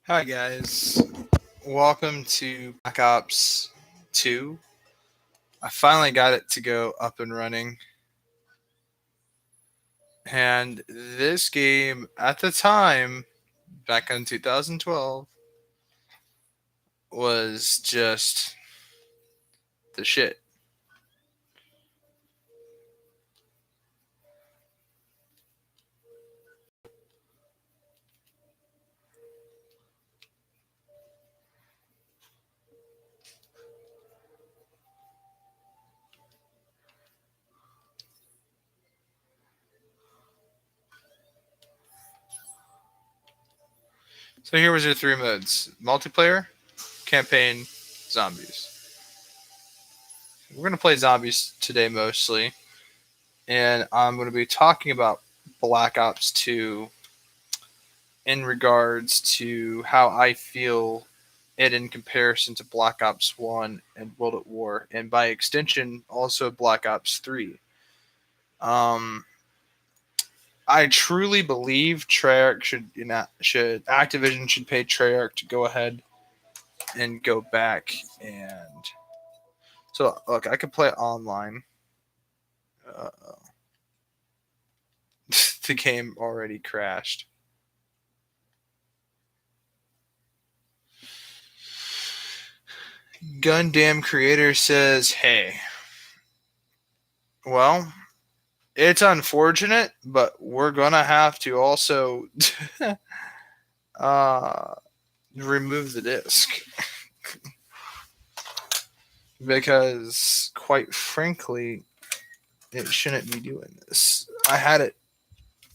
Hi guys, welcome to Black Ops 2. I finally got it to go up and running. And this game at the time, back in 2012, was just the shit. So here was your three modes: multiplayer, campaign, zombies. We're going to play zombies today mostly, and I'm going to be talking about Black Ops 2 in regards to how I feel it in comparison to Black Ops 1 and World at War, and by extension, also Black Ops 3. Um, I truly believe Treyarch should Activision should pay Treyarch to go ahead and go back and so look, I could play online. Uh, the game already crashed. Gundam creator says, "Hey, well, it's unfortunate, but we're gonna have to also uh, remove the disc because, quite frankly, it shouldn't be doing this. I had it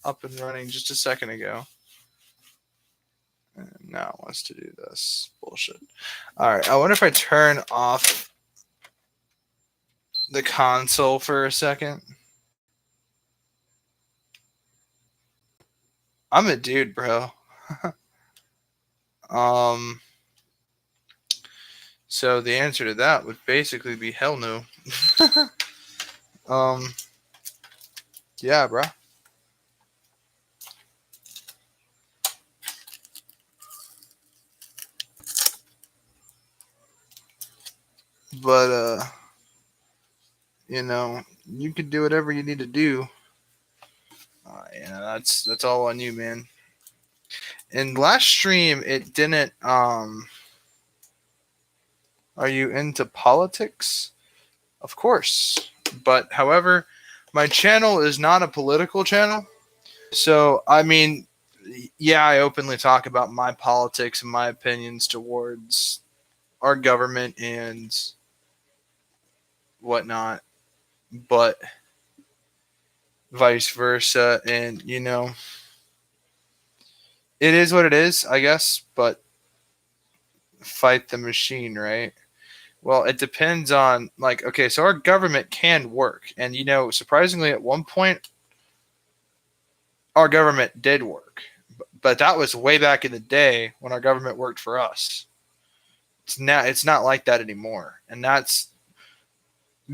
up and running just a second ago, and now it wants to do this bullshit. All right, I wonder if I turn off the console for a second. I'm a dude, bro. um. So the answer to that would basically be hell no. um. Yeah, bro. But you can do whatever you need to do. That's all on you, man. In last stream, it didn't. Are you into politics? Of course, but however, my channel is not a political channel. So I mean, yeah, I openly talk about my politics and my opinions towards our government and whatnot, but vice versa, and it is what it is, I guess. But fight the machine, right? Well, it depends on, like, okay, so our government can work. And, surprisingly, at one point, our government did work. But that was way back in the day when our government worked for us. It's not like that anymore. And that's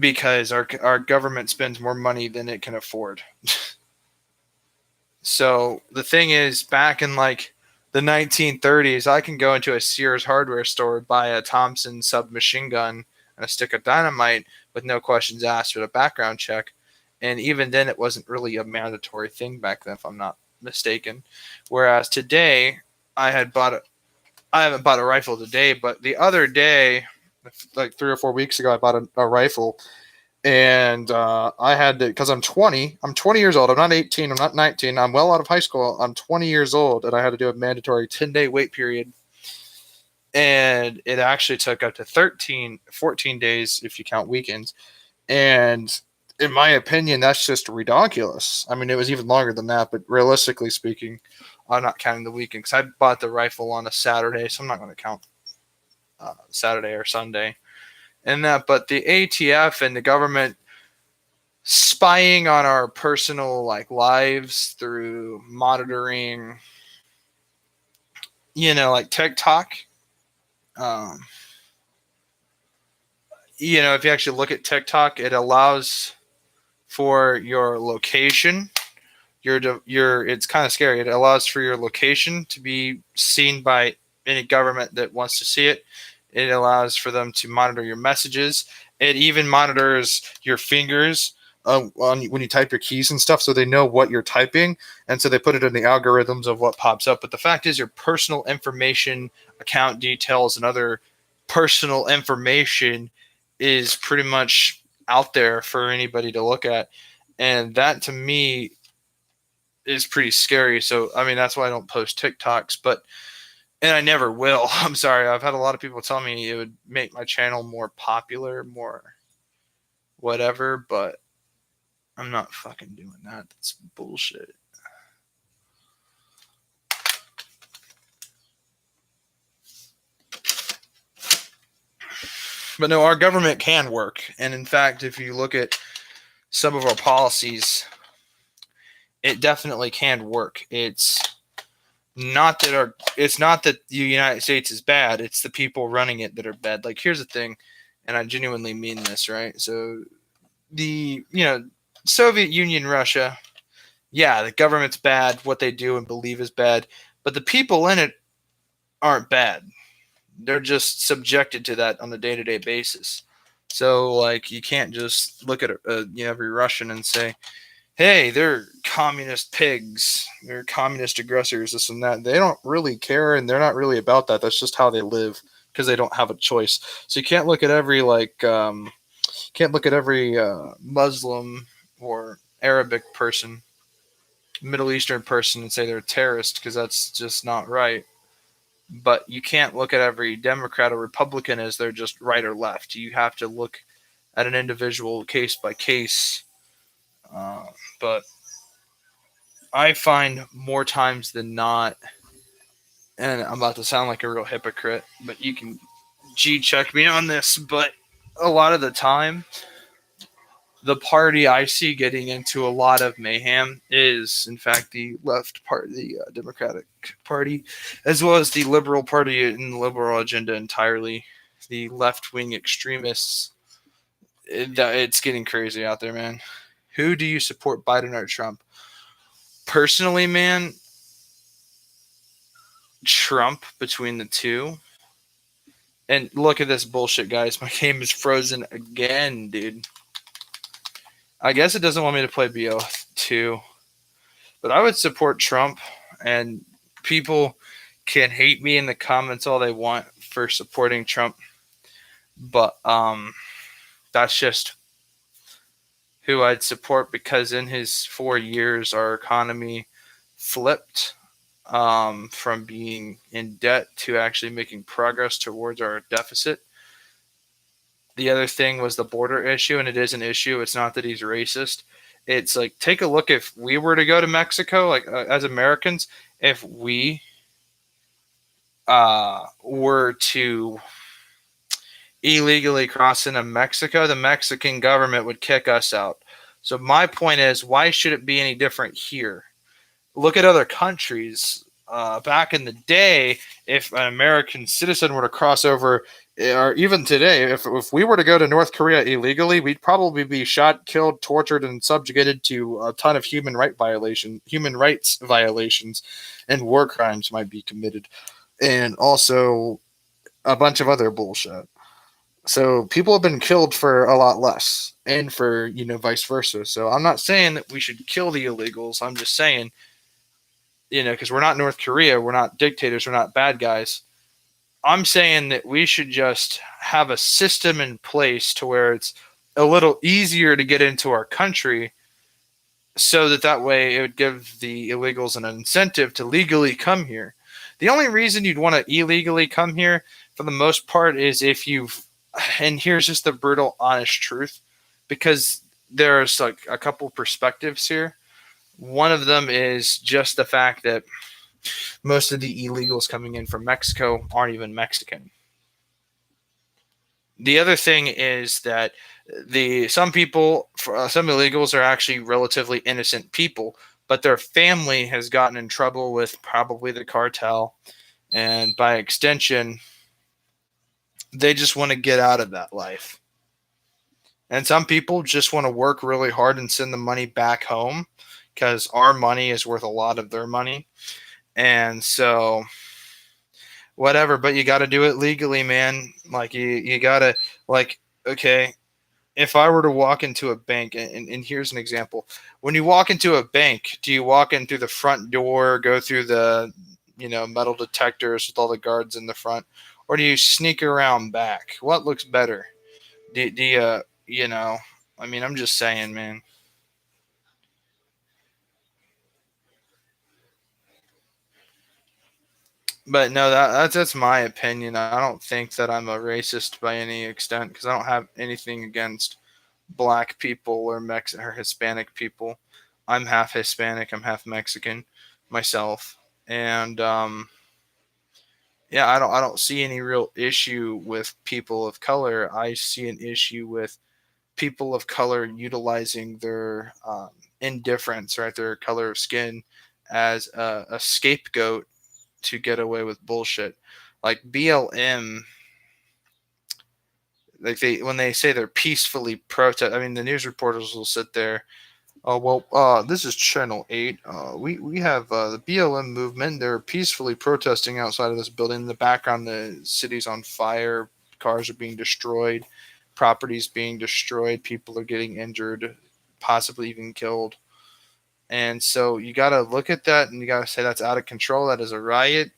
because our government spends more money than it can afford. So the thing is, back in like the 1930s, I can go into a Sears hardware store, buy a Thompson submachine gun and a stick of dynamite with no questions asked with a background check. And even then, it wasn't really a mandatory thing back then, if I'm not mistaken. Whereas today, I had bought a, I haven't bought a rifle today, but the other day, like 3 or 4 weeks ago, I bought a rifle, and I had to, because I'm 20. I'm 20 years old. I'm not 18. I'm not 19. I'm well out of high school. I'm 20 years old, and I had to do a mandatory 10-day wait period. And it actually took up to 14 days if you count weekends. And in my opinion, that's just ridiculous. I mean, it was even longer than that, but realistically speaking, I'm not counting the weekend because I bought the rifle on a Saturday, so I'm not going to count Saturday or Sunday. And that, but the ATF and the government spying on our personal like lives through monitoring, like TikTok. Um, if you actually look at TikTok, it allows for your location. It's kind of scary. It allows for your location to be seen by any government that wants to see it. It allows for them to monitor your messages. It even monitors your fingers when you type your keys and stuff, so they know what you're typing, and so they put it in the algorithms of what pops up. But the fact is, your personal information, account details, and other personal information is pretty much out there for anybody to look at, and that to me is pretty scary. So I mean, that's why I don't post TikToks, but and I never will. I'm sorry. I've had a lot of people tell me it would make my channel more popular, more whatever, but I'm not fucking doing that. That's bullshit. But no, our government can work. And in fact, if you look at some of our policies, it definitely can work. It's not that the United States is bad, it's the people running it that are bad. Like, here's the thing, and I genuinely mean this, right? So the, Soviet Union, Russia, yeah, the government's bad, what they do and believe is bad, but the people in it aren't bad. They're just subjected to that on a day-to-day basis. So, like, you can't just look at every Russian and say, hey, they're communist pigs, they're communist aggressors, this and that. They don't really care, and they're not really about that. That's just how they live, because they don't have a choice. So you can't look at every Muslim or Arabic person, Middle Eastern person, and say they're a terrorist, because that's just not right. But you can't look at every Democrat or Republican as they're just right or left. You have to look at an individual case by case. But I find more times than not, and I'm about to sound like a real hypocrite, but you can G-check me on this, but a lot of the time, the party I see getting into a lot of mayhem is, in fact, the left part, the Democratic Party, as well as the Liberal Party and the liberal agenda entirely. The left-wing extremists, it's getting crazy out there, man. Who do you support, Biden or Trump? Personally, man, Trump between the two. And look at this bullshit, guys. My game is frozen again, dude. I guess it doesn't want me to play b02. But I would support Trump, and people can hate me in the comments all they want for supporting Trump. But that's just who I'd support, because in his 4 years, our economy flipped from being in debt to actually making progress towards our deficit. The other thing was the border issue, and it is an issue. It's not that he's racist. It's like, take a look. If we were to go to Mexico, like as Americans, if we were to illegally cross into Mexico, the Mexican government would kick us out. So my point is, why should it be any different here? Look at other countries. Back in the day, if an American citizen were to cross over, or even today, if we were to go to North Korea illegally, we'd probably be shot, killed, tortured, and subjugated to a ton of human rights violations, and war crimes might be committed, and also a bunch of other bullshit. So people have been killed for a lot less, and for vice versa. So I'm not saying that we should kill the illegals. I'm just saying, because we're not North Korea, we're not dictators, we're not bad guys. I'm saying that we should just have a system in place to where it's a little easier to get into our country, so that way it would give the illegals an incentive to legally come here. The only reason you'd want to illegally come here, for the most part, is if and here's just the brutal, honest truth, because there's like a couple perspectives here. One of them is just the fact that most of the illegals coming in from Mexico aren't even Mexican. The other thing is that some illegals are actually relatively innocent people, but their family has gotten in trouble with probably the cartel, and by extension, they just want to get out of that life. And some people just want to work really hard and send the money back home, because our money is worth a lot of their money. And so whatever, but you got to do it legally, man. Like you got to like okay, if I were to walk into a bank, and here's an example. When you walk into a bank, do you walk in through the front door, go through the, metal detectors with all the guards in the front, or do you sneak around back? What looks better? Do you, I mean, I'm just saying, man. But no, that's my opinion. I don't think that I'm a racist by any extent because I don't have anything against black people or or Hispanic people. I'm half Hispanic. I'm half Mexican myself, and yeah, I don't see any real issue with people of color. I see an issue with people of color utilizing their indifference, right, their color of skin, as a scapegoat to get away with bullshit. Like BLM, like when they say they're peacefully protest. I mean, the news reporters will sit there. Oh well, this is Channel 8. We have the BLM movement. They're peacefully protesting outside of this building. In the background, the city's on fire. Cars are being destroyed. Properties being destroyed. People are getting injured, possibly even killed. And so you got to look at that and you got to say that's out of control. That is a riot.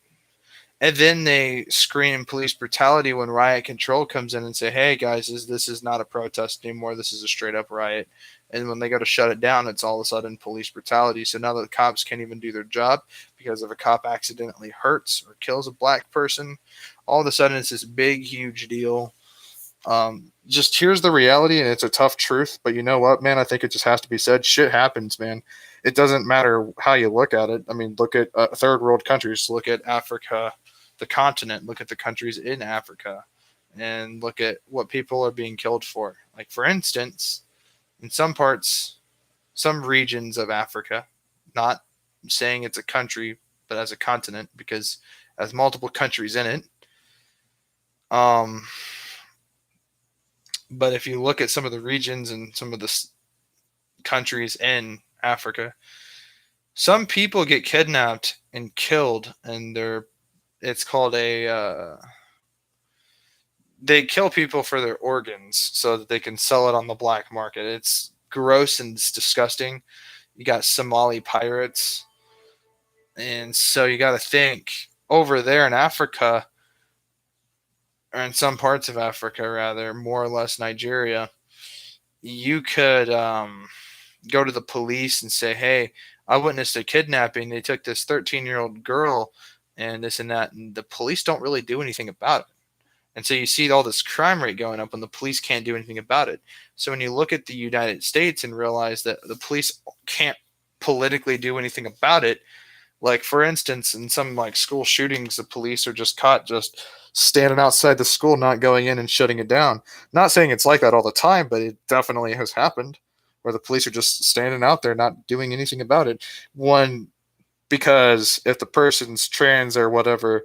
And then they scream police brutality when riot control comes in and say, "Hey guys, this is not a protest anymore. This is a straight up riot." And when they go to shut it down, it's all of a sudden police brutality. So now the cops can't even do their job because if a cop accidentally hurts or kills a black person, all of a sudden it's this big, huge deal. Just here's the reality, and it's a tough truth. But you know what, man? I think it just has to be said. Shit happens, man. It doesn't matter how you look at it. I mean, look at third world countries. Look at Africa, the continent. Look at the countries in Africa, and look at what people are being killed for. Like, for instance, in some parts, some regions of Africa, not saying it's a country, but as a continent, because it has multiple countries in it. Um, but if you look at some of the regions and some of the countries in Africa, some people get kidnapped and killed, and it's called a they kill people for their organs so that they can sell it on the black market. It's gross and it's disgusting. You got Somali pirates, and so you got to think over there in Africa, or in some parts of Africa, rather, more or less Nigeria. You could go to the police and say, "Hey, I witnessed a kidnapping. They took this 13-year-old girl, and this and that," and the police don't really do anything about it. And so you see all this crime rate going up, and the police can't do anything about it. So when you look at the United States and realize that the police can't politically do anything about it, like for instance, in some like school shootings, the police are just caught just standing outside the school, not going in and shutting it down. Not saying it's like that all the time, but it definitely has happened where the police are just standing out there, not doing anything about it. One, because if the person's trans or whatever,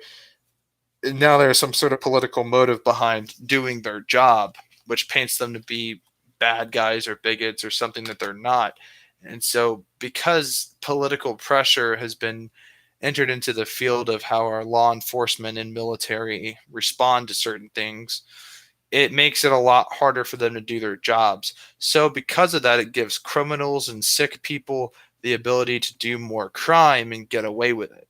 now there's some sort of political motive behind doing their job, which paints them to be bad guys or bigots or something that they're not. And so, because political pressure has been entered into the field of how our law enforcement and military respond to certain things, it makes it a lot harder for them to do their jobs. So, because of that, it gives criminals and sick people the ability to do more crime and get away with it,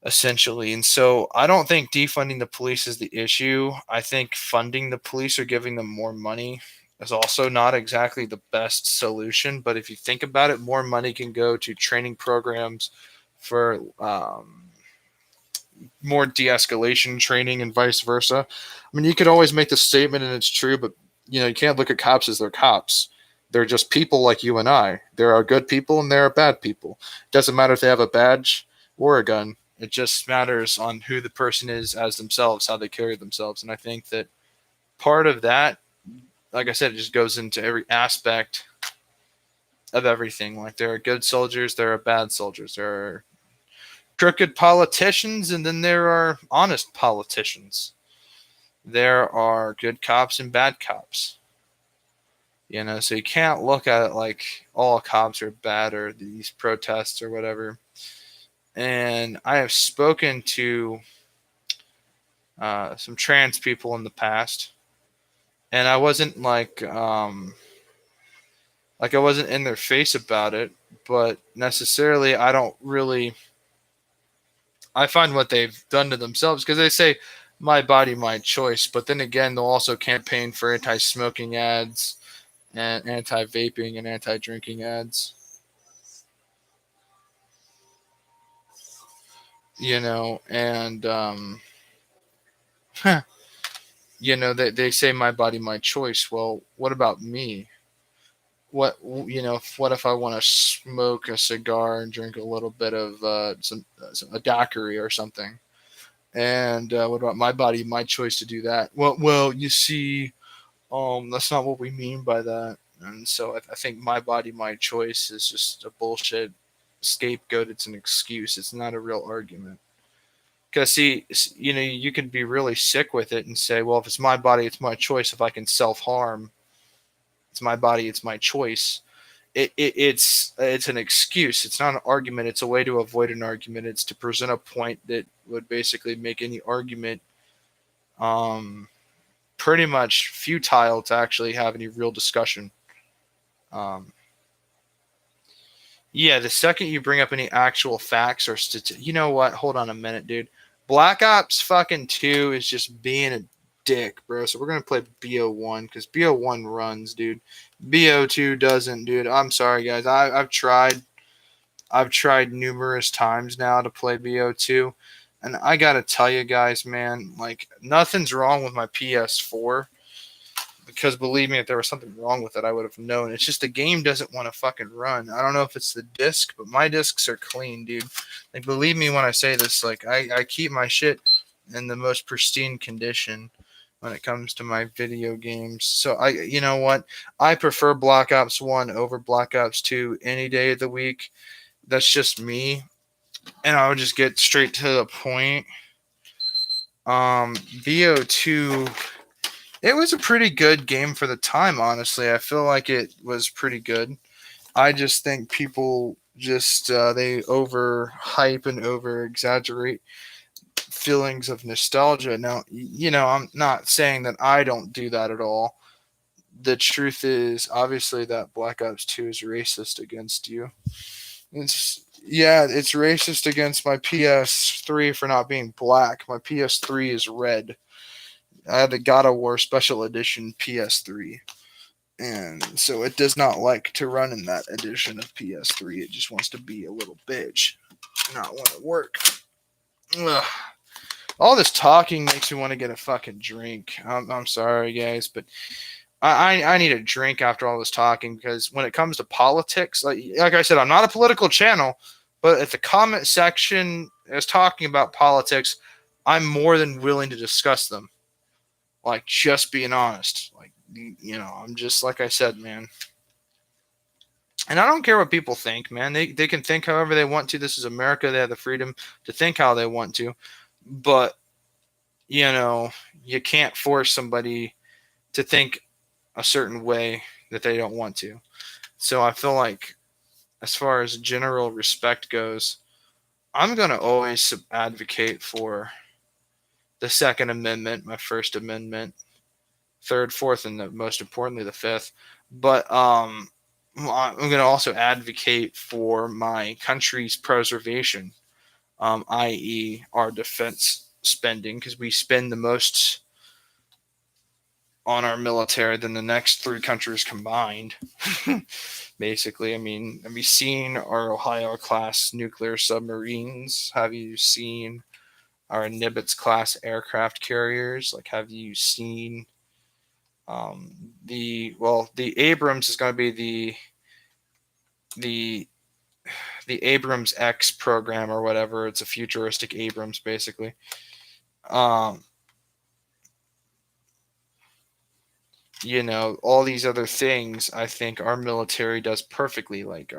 essentially. And so I don't think defunding the police is the issue. I think funding the police or giving them more money is also not exactly the best solution. But if you think about it, more money can go to training programs for more de-escalation training and vice versa. I mean, you could always make the statement and it's true, but you can't look at cops as they're cops. They're just people like you and I. There are good people and there are bad people. It doesn't matter if they have a badge or a gun. It just matters on who the person is as themselves, how they carry themselves. And I think that part of that, like I said, it just goes into every aspect of everything. Like there are good soldiers, there are bad soldiers, there are crooked politicians, and then there are honest politicians. There are good cops and bad cops. So you can't look at it like all cops are bad or these protests or whatever. And I have spoken to some trans people in the past, and I wasn't like I wasn't in their face about it, but necessarily I don't really. I find what they've done to themselves because they say my body, my choice, but then again, they'll also campaign for anti-smoking ads and anti-vaping and anti-drinking ads. And they say my body, my choice. Well, what about me? What if I want to smoke a cigar and drink a little bit of a daiquiri or something? And what about my body, my choice to do that? Well, you see, that's not what we mean by that. And so I think my body, my choice is just a bullshit scapegoat. It's an excuse. It's not a real argument. Because see, you can be really sick with it and say, well, if it's my body, it's my choice. If I can self harm, it's my body, it's my choice. It's an excuse. It's not an argument. It's a way to avoid an argument. It's to present a point that would basically make any argument um, pretty much futile to actually have any real discussion. Um, yeah, the second you bring up any actual facts or you know what? Hold on a minute, dude. Black Ops fucking 2 is just being a dick, bro. So we're gonna play b01 because b01 runs, dude. b02 doesn't, dude. I'm sorry, guys. I've tried. I've tried numerous times now to play bo2, and I gotta tell you guys, man, like nothing's wrong with my PS4 because believe me, if there was something wrong with it, I would have known. It's just the game doesn't want to fucking run. I don't know if it's the disc, but my discs are clean, dude. Like believe me when I say this, like I keep my shit in the most pristine condition when it comes to my video games. So you know what? I prefer Black Ops 1 over Black Ops 2 any day of the week. That's just me. And I would just get straight to the point. BO2, it was a pretty good game for the time, honestly. I feel like it was pretty good. I just think people just they over hype and over exaggerate feelings of nostalgia. Now, I'm not saying that I don't do that at all. The truth is, obviously, that Black Ops 2 is racist against you. It's racist against my PS3 for not being black. My PS3 is red. I had the God of War Special Edition PS3, and so it does not like to run in that edition of PS3. It just wants to be a little bitch, not want to work. Ugh. All this talking makes me want to get a fucking drink. I'm sorry, guys, but I need a drink after all this talking because when it comes to politics, like I said, I'm not a political channel, but if the comment section is talking about politics, I'm more than willing to discuss them. Like, just being honest. Like, I'm just, like I said, man. And I don't care what people think, man. They can think however they want to. This is America. They have the freedom to think how they want to. But, you can't force somebody to think a certain way that they don't want to. So I feel like, as far as general respect goes, I'm going to always advocate for the Second Amendment, my First Amendment, third, fourth, and most importantly, the fifth. But I'm going to also advocate for my country's preservation, i.e., our defense spending, because we spend the most on our military than the next three countries combined. Basically, I mean, have you seen our Ohio class nuclear submarines? Have you seen our Nimitz class aircraft carriers? Like, have you seen the Abrams is going to be the the Abrams X program or whatever. It's a futuristic Abrams, basically. Um, all these other things I think our military does perfectly. Like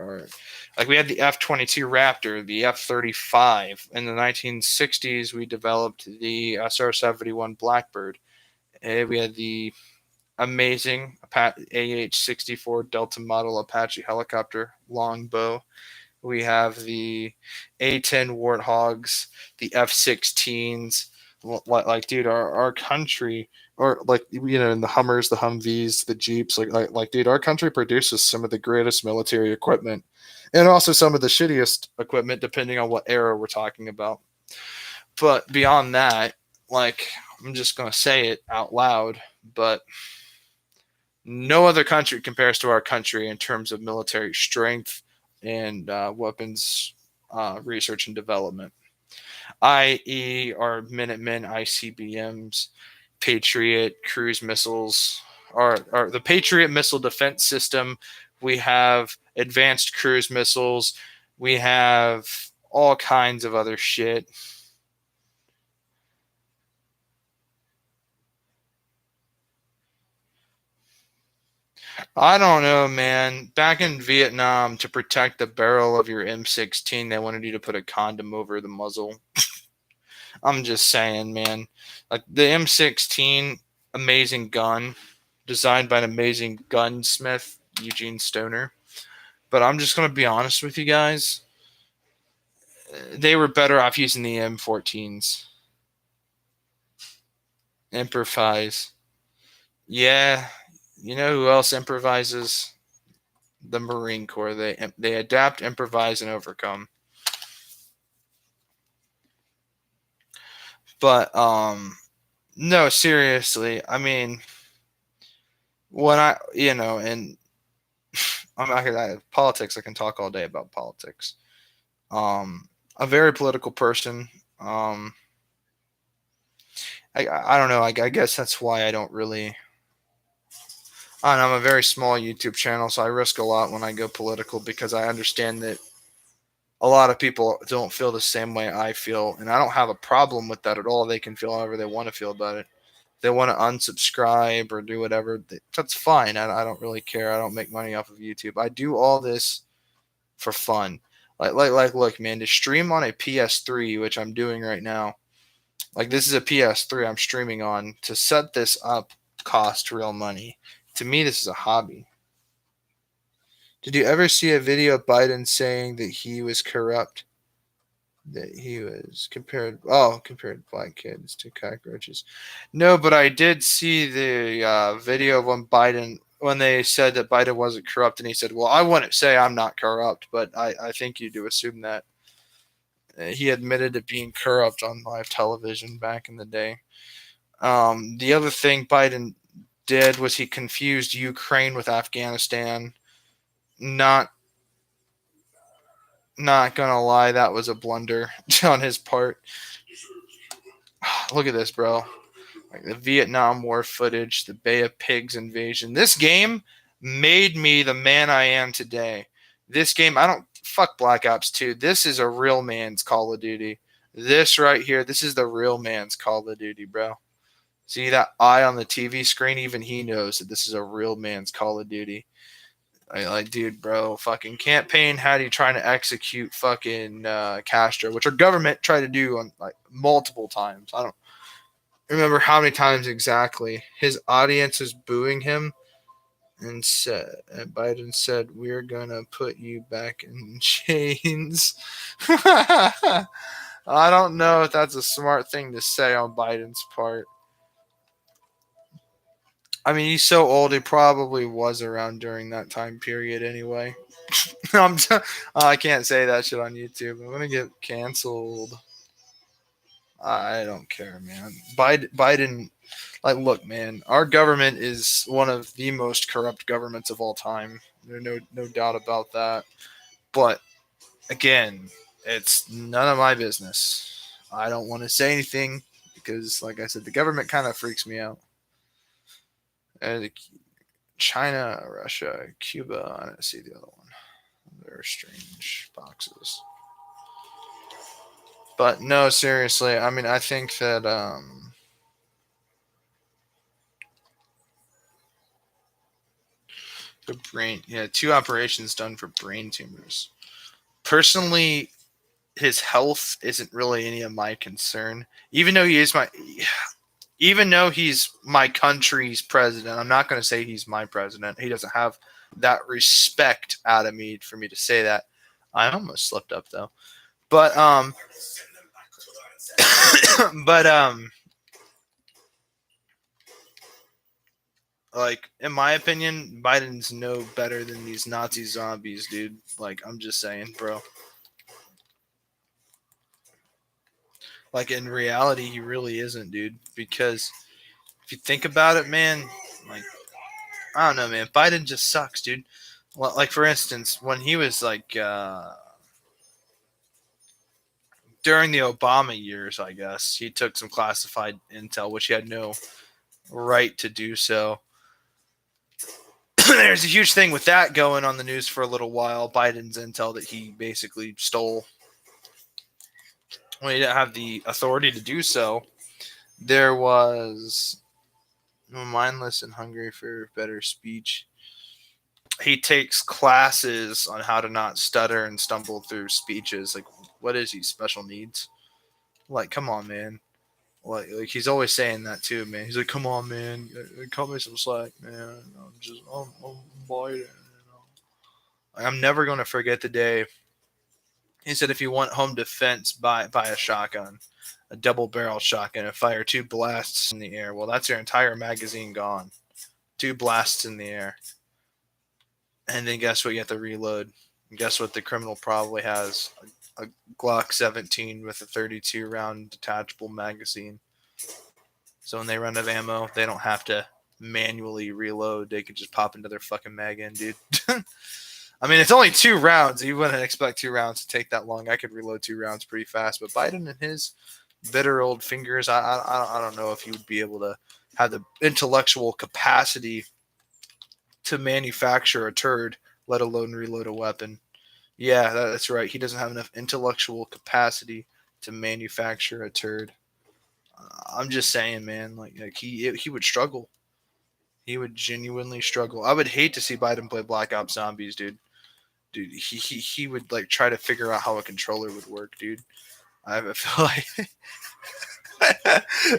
we had the F-22 Raptor, the F-35. In the 1960s, we developed the SR-71 Blackbird. We had the amazing AH-64 Delta model Apache helicopter, Longbow. We have the A-10 Warthogs, the F-16s. Like, dude, our country, or like, in the Hummers, the Humvees, the Jeeps, dude, our country produces some of the greatest military equipment, and also some of the shittiest equipment, depending on what era we're talking about. But beyond that, like, I'm just gonna say it out loud, but no other country compares to our country in terms of military strength and weapons research and development, i.e., our Minutemen ICBMs, Patriot cruise missiles, or the Patriot missile defense system. We have advanced cruise missiles. We have all kinds of other shit. I don't know, man. Back in Vietnam, to protect the barrel of your M16, they wanted you to put a condom over the muzzle. I'm just saying, man. Like the M16, amazing gun, designed by an amazing gunsmith, Eugene Stoner. But I'm just gonna be honest with you guys. They were better off using the M14s. Improvise. Yeah, you know who else improvises? The Marine Corps. They adapt, improvise, and overcome. But no, seriously. I mean, when and I'm not gonna politics. I can talk all day about politics. A very political person. I don't know. I guess that's why I don't really. I don't know, I'm a very small YouTube channel, so I risk a lot when I go political because I understand that a lot of people don't feel the same way I feel, and I don't have a problem with that at all. They can feel however they want to feel about it. They want to unsubscribe or do whatever. That's fine. I don't really care. I don't make money off of YouTube. I do all this for fun. Look, man, to stream on a PS3, which I'm doing right now. Like, this is a PS3 I'm streaming on. To set this up cost real money. To me, this is a hobby. Did you ever see a video of Biden saying that he was corrupt? That he was compared black kids to cockroaches. No, but I did see the video of when they said that Biden wasn't corrupt, and he said, "Well, I wouldn't say I'm not corrupt, but I think you do assume that." He admitted to being corrupt on live television back in the day. The other thing Biden did was he confused Ukraine with Afghanistan. Not Not gonna lie, that was a blunder on his part. Look at this, bro. Like the Vietnam War footage, the Bay of Pigs invasion. This game made me the man I am today. This game, I don't fuck Black Ops 2. This is a real man's Call of Duty. This right here, this is the real man's Call of Duty, bro. See that eye on the TV screen? Even he knows that this is a real man's Call of Duty. Like, dude, bro, fucking campaign had you trying to execute fucking Castro, which our government tried to do on like multiple times. I don't remember how many times exactly. His audience was booing him, and Biden said, "We're gonna put you back in chains." I don't know if that's a smart thing to say on Biden's part. I mean, he's so old, he probably was around during that time period anyway. I can't say that shit on YouTube. I'm gonna get canceled. I don't care, man. Biden, like, look, man, our government is one of the most corrupt governments of all time. There's no doubt about that. But again, it's none of my business. I don't want to say anything because, like I said, the government kind of freaks me out. And China, Russia, Cuba. I didn't see the other one. They're strange boxes. But no, seriously. I mean, I think that the brain, yeah, 2 operations done for brain tumors. Personally, his health isn't really any of my concern. Even though he's my country's president, I'm not going to say he's my president. He doesn't have that respect out of me for me to say that. I almost slipped up though. But but like in my opinion, Biden's no better than these Nazi zombies, dude. Like I'm just saying, bro. Like in reality, he really isn't, dude. Because if you think about it, man, like I don't know, man. Biden just sucks, dude. Well, like for instance, when he was like during the Obama years, I guess he took some classified intel, which he had no right to do so. There's a huge thing with that going on the news for a little while. Biden's intel that he basically stole when he didn't have the authority to do so. There was mindless and hungry for better speech. He takes classes on how to not stutter and stumble through speeches. Like, what is he? Special needs? Like, come on, man. Like he's always saying that too, man. He's like, "Come on, man, cut me some slack, man. I'm Biden." I'm never gonna forget the day he said if you want home defense, buy a shotgun, a double barrel shotgun, and fire 2 blasts in the air. Well, that's your entire magazine gone. 2 blasts in the air, and then guess what? You have to reload. And guess what? The criminal probably has a Glock 17 with a 32 round detachable magazine. So when they run out of ammo, they don't have to manually reload. They can just pop another fucking mag in, dude. I mean, it's only 2 rounds. You wouldn't expect 2 rounds to take that long. I could reload 2 rounds pretty fast. But Biden and his bitter old fingers, I don't know if he would be able to have the intellectual capacity to manufacture a turd, let alone reload a weapon. Yeah, that's right. He doesn't have enough intellectual capacity to manufacture a turd. I'm just saying, man. Like he would struggle. He would genuinely struggle. I would hate to see Biden play Black Ops Zombies, dude. Dude, he would like try to figure out how a controller would work, dude. I feel like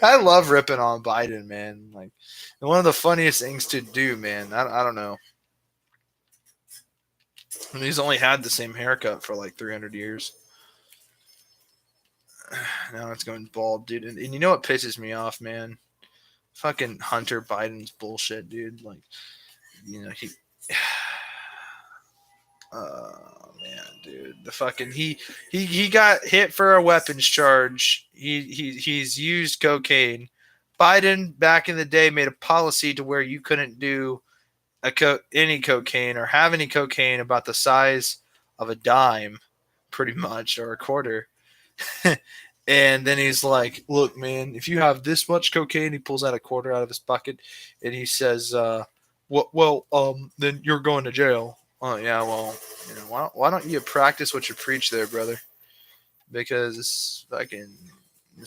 I love ripping on Biden, man. Like one of the funniest things to do, man. I don't know. I mean, he's only had the same haircut for like 300 years. Now it's going bald, dude. And you know what pisses me off, man? Fucking Hunter Biden's bullshit, dude. Like, you know, oh man, dude. The fucking he got hit for a weapons charge. He's used cocaine. Biden back in the day made a policy to where you couldn't do any cocaine or have any cocaine about the size of a dime, pretty much, or a quarter. And then he's like, "Look, man, if you have this much cocaine," he pulls out a quarter out of his bucket, and he says, then you're going to jail." Oh yeah, well, you know, why don't you practice what you preach there, brother? Because it's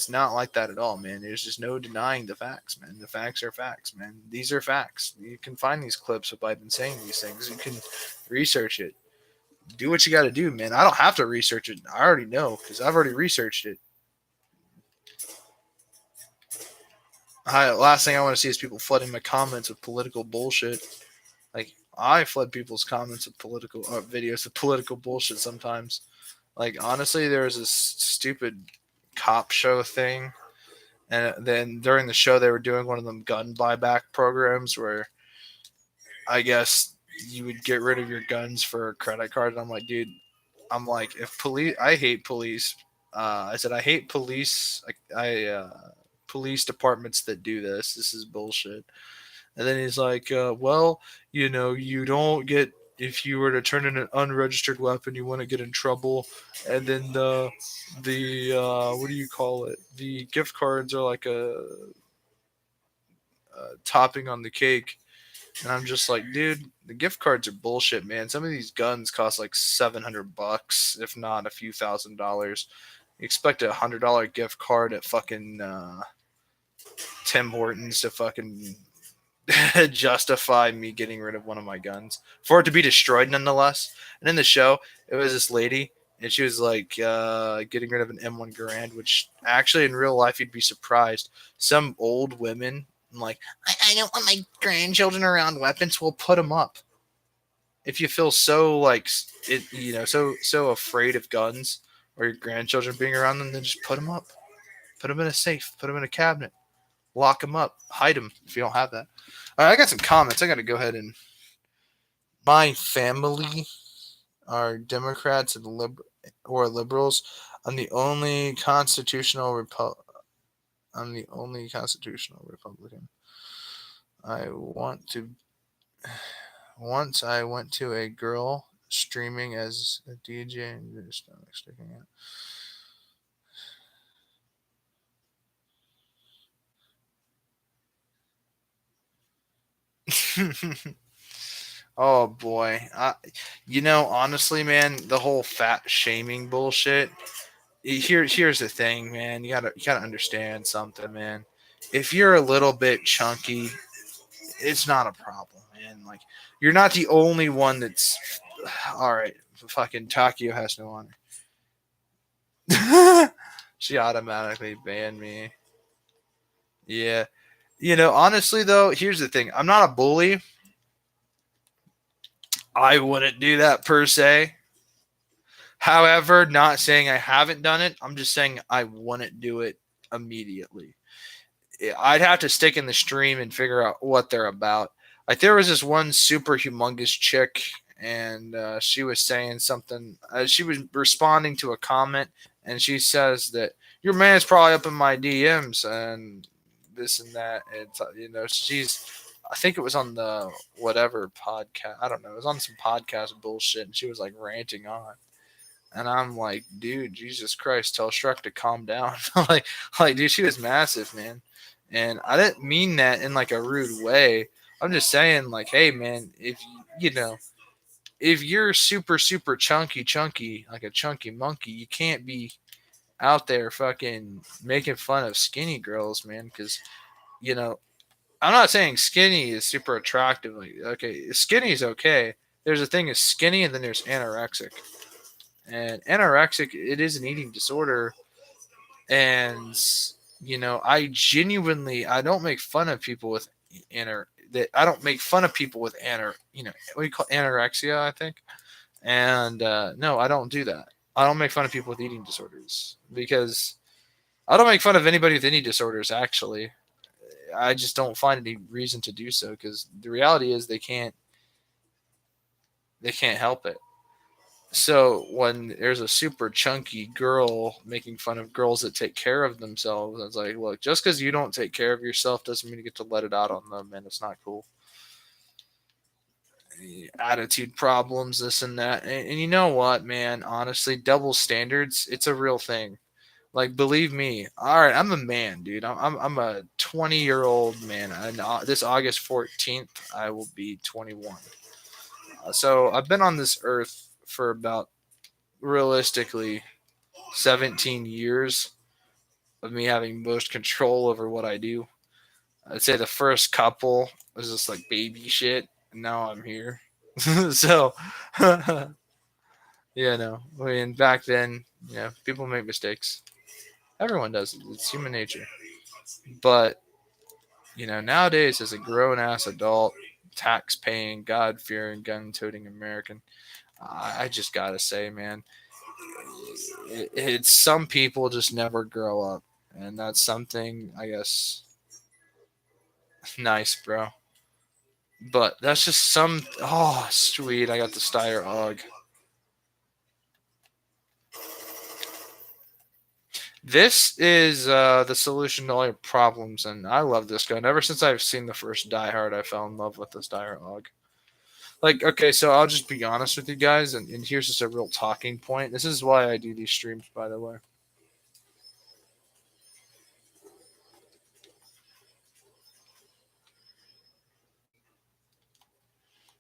not like that at all, man. There's just no denying the facts, man. The facts are facts, man. These are facts. You can find these clips of Biden saying these things. You can research it. Do what you got to do, man. I don't have to research it. I already know because I've already researched it. Last thing I want to see is people flooding my comments with political bullshit. Like I flood people's comments with political videos with political bullshit sometimes. Like honestly, there was this stupid cop show thing, and then during the show they were doing one of them gun buyback programs where I guess you would get rid of your guns for a credit card. And I'm like, dude, if police, I hate police. I said I hate police. Police departments that do this. This is bullshit. And then he's like, well, you know, you don't get if you were to turn in an unregistered weapon, you want to get in trouble. And then the what do you call it? The gift cards are like a topping on the cake. And I'm just like, dude, the gift cards are bullshit, man. Some of these guns cost like $700, if not a few $1,000s. You expect $100 gift card at fucking Tim Hortons to fucking justify me getting rid of one of my guns for it to be destroyed nonetheless. And in the show, it was this lady, and she was like getting rid of an M1 Garand, which actually in real life you'd be surprised. Some old women like, I don't want my grandchildren around weapons. We'll put them up. if you feel so like it, so afraid of guns or your grandchildren being around them, then just put them up, put them in a safe, put them in a cabinet, lock them up, hide them if you don't have that. All right, I got some comments. I got to go ahead and my family are Democrats and or liberals. I'm the only constitutional I'm the only constitutional Republican. I want to. Once I went to a girl streaming as a DJ and your stomach sticking out. Oh boy, honestly, man, the whole fat shaming bullshit. Here's the thing, man. You gotta understand something, man. If you're a little bit chunky, it's not a problem, man. Like you're not the only one that's all right. Fucking Takio has no honor. She automatically banned me. Yeah. Honestly though, here's the thing. I'm not a bully. I wouldn't do that per se. However, not saying I haven't done it. I'm just saying I wouldn't do it immediately. I'd have to stick in the stream and figure out what they're about. Like there was this one super humongous chick, and she was saying something. She was responding to a comment, and she says that your man's probably up in my DMs and this and that. And she's. I think it was on the whatever podcast. I don't know. It was on some podcast bullshit, and she was like ranting on. And I'm like, dude, Jesus Christ, tell Shrek to calm down. Dude, she was massive, man. And I didn't mean that in like a rude way. I'm just saying, like, hey, man, if you're super, super chunky, like a chunky monkey, you can't be out there fucking making fun of skinny girls, man. Because, you know, I'm not saying skinny is super attractive. Like, okay, skinny is okay. There's a thing is skinny, and then there's anorexic. And anorexic, it is an eating disorder, and I don't make fun of people with I don't make fun of people with what do you call anorexia, I think. And no, I don't do that. I don't make fun of people with eating disorders because I don't make fun of anybody with any disorders. Actually, I just don't find any reason to do so because the reality is they can't help it. So when there's a super chunky girl making fun of girls that take care of themselves, it's like, look, just because you don't take care of yourself doesn't mean you get to let it out on them, and it's not cool. Attitude problems, this and that, and you know what, man? Honestly, double standards, it's a real thing. Like, believe me. All right, I'm a man, dude. I'm a 20-year-old man, and this August 14th, I will be 21. So I've been on this earth for about realistically 17 years of me having most control over what I do. I'd say the first couple was just like baby shit, and now I'm here. So, I mean, back then, people make mistakes. Everyone does it. It's human nature. But, nowadays, as a grown ass adult, tax paying, God fearing, gun toting American, I just gotta say, man, it's some people just never grow up, and that's something I guess nice, bro. But that's just some. Oh, sweet! I got the Steyr UGG. This is the solution to all your problems, and I love this gun. Ever since I've seen the first Die Hard, I fell in love with the Steyr UGG. Like, okay, so I'll just be honest with you guys, and here's just a real talking point. This is why I do these streams, by the way.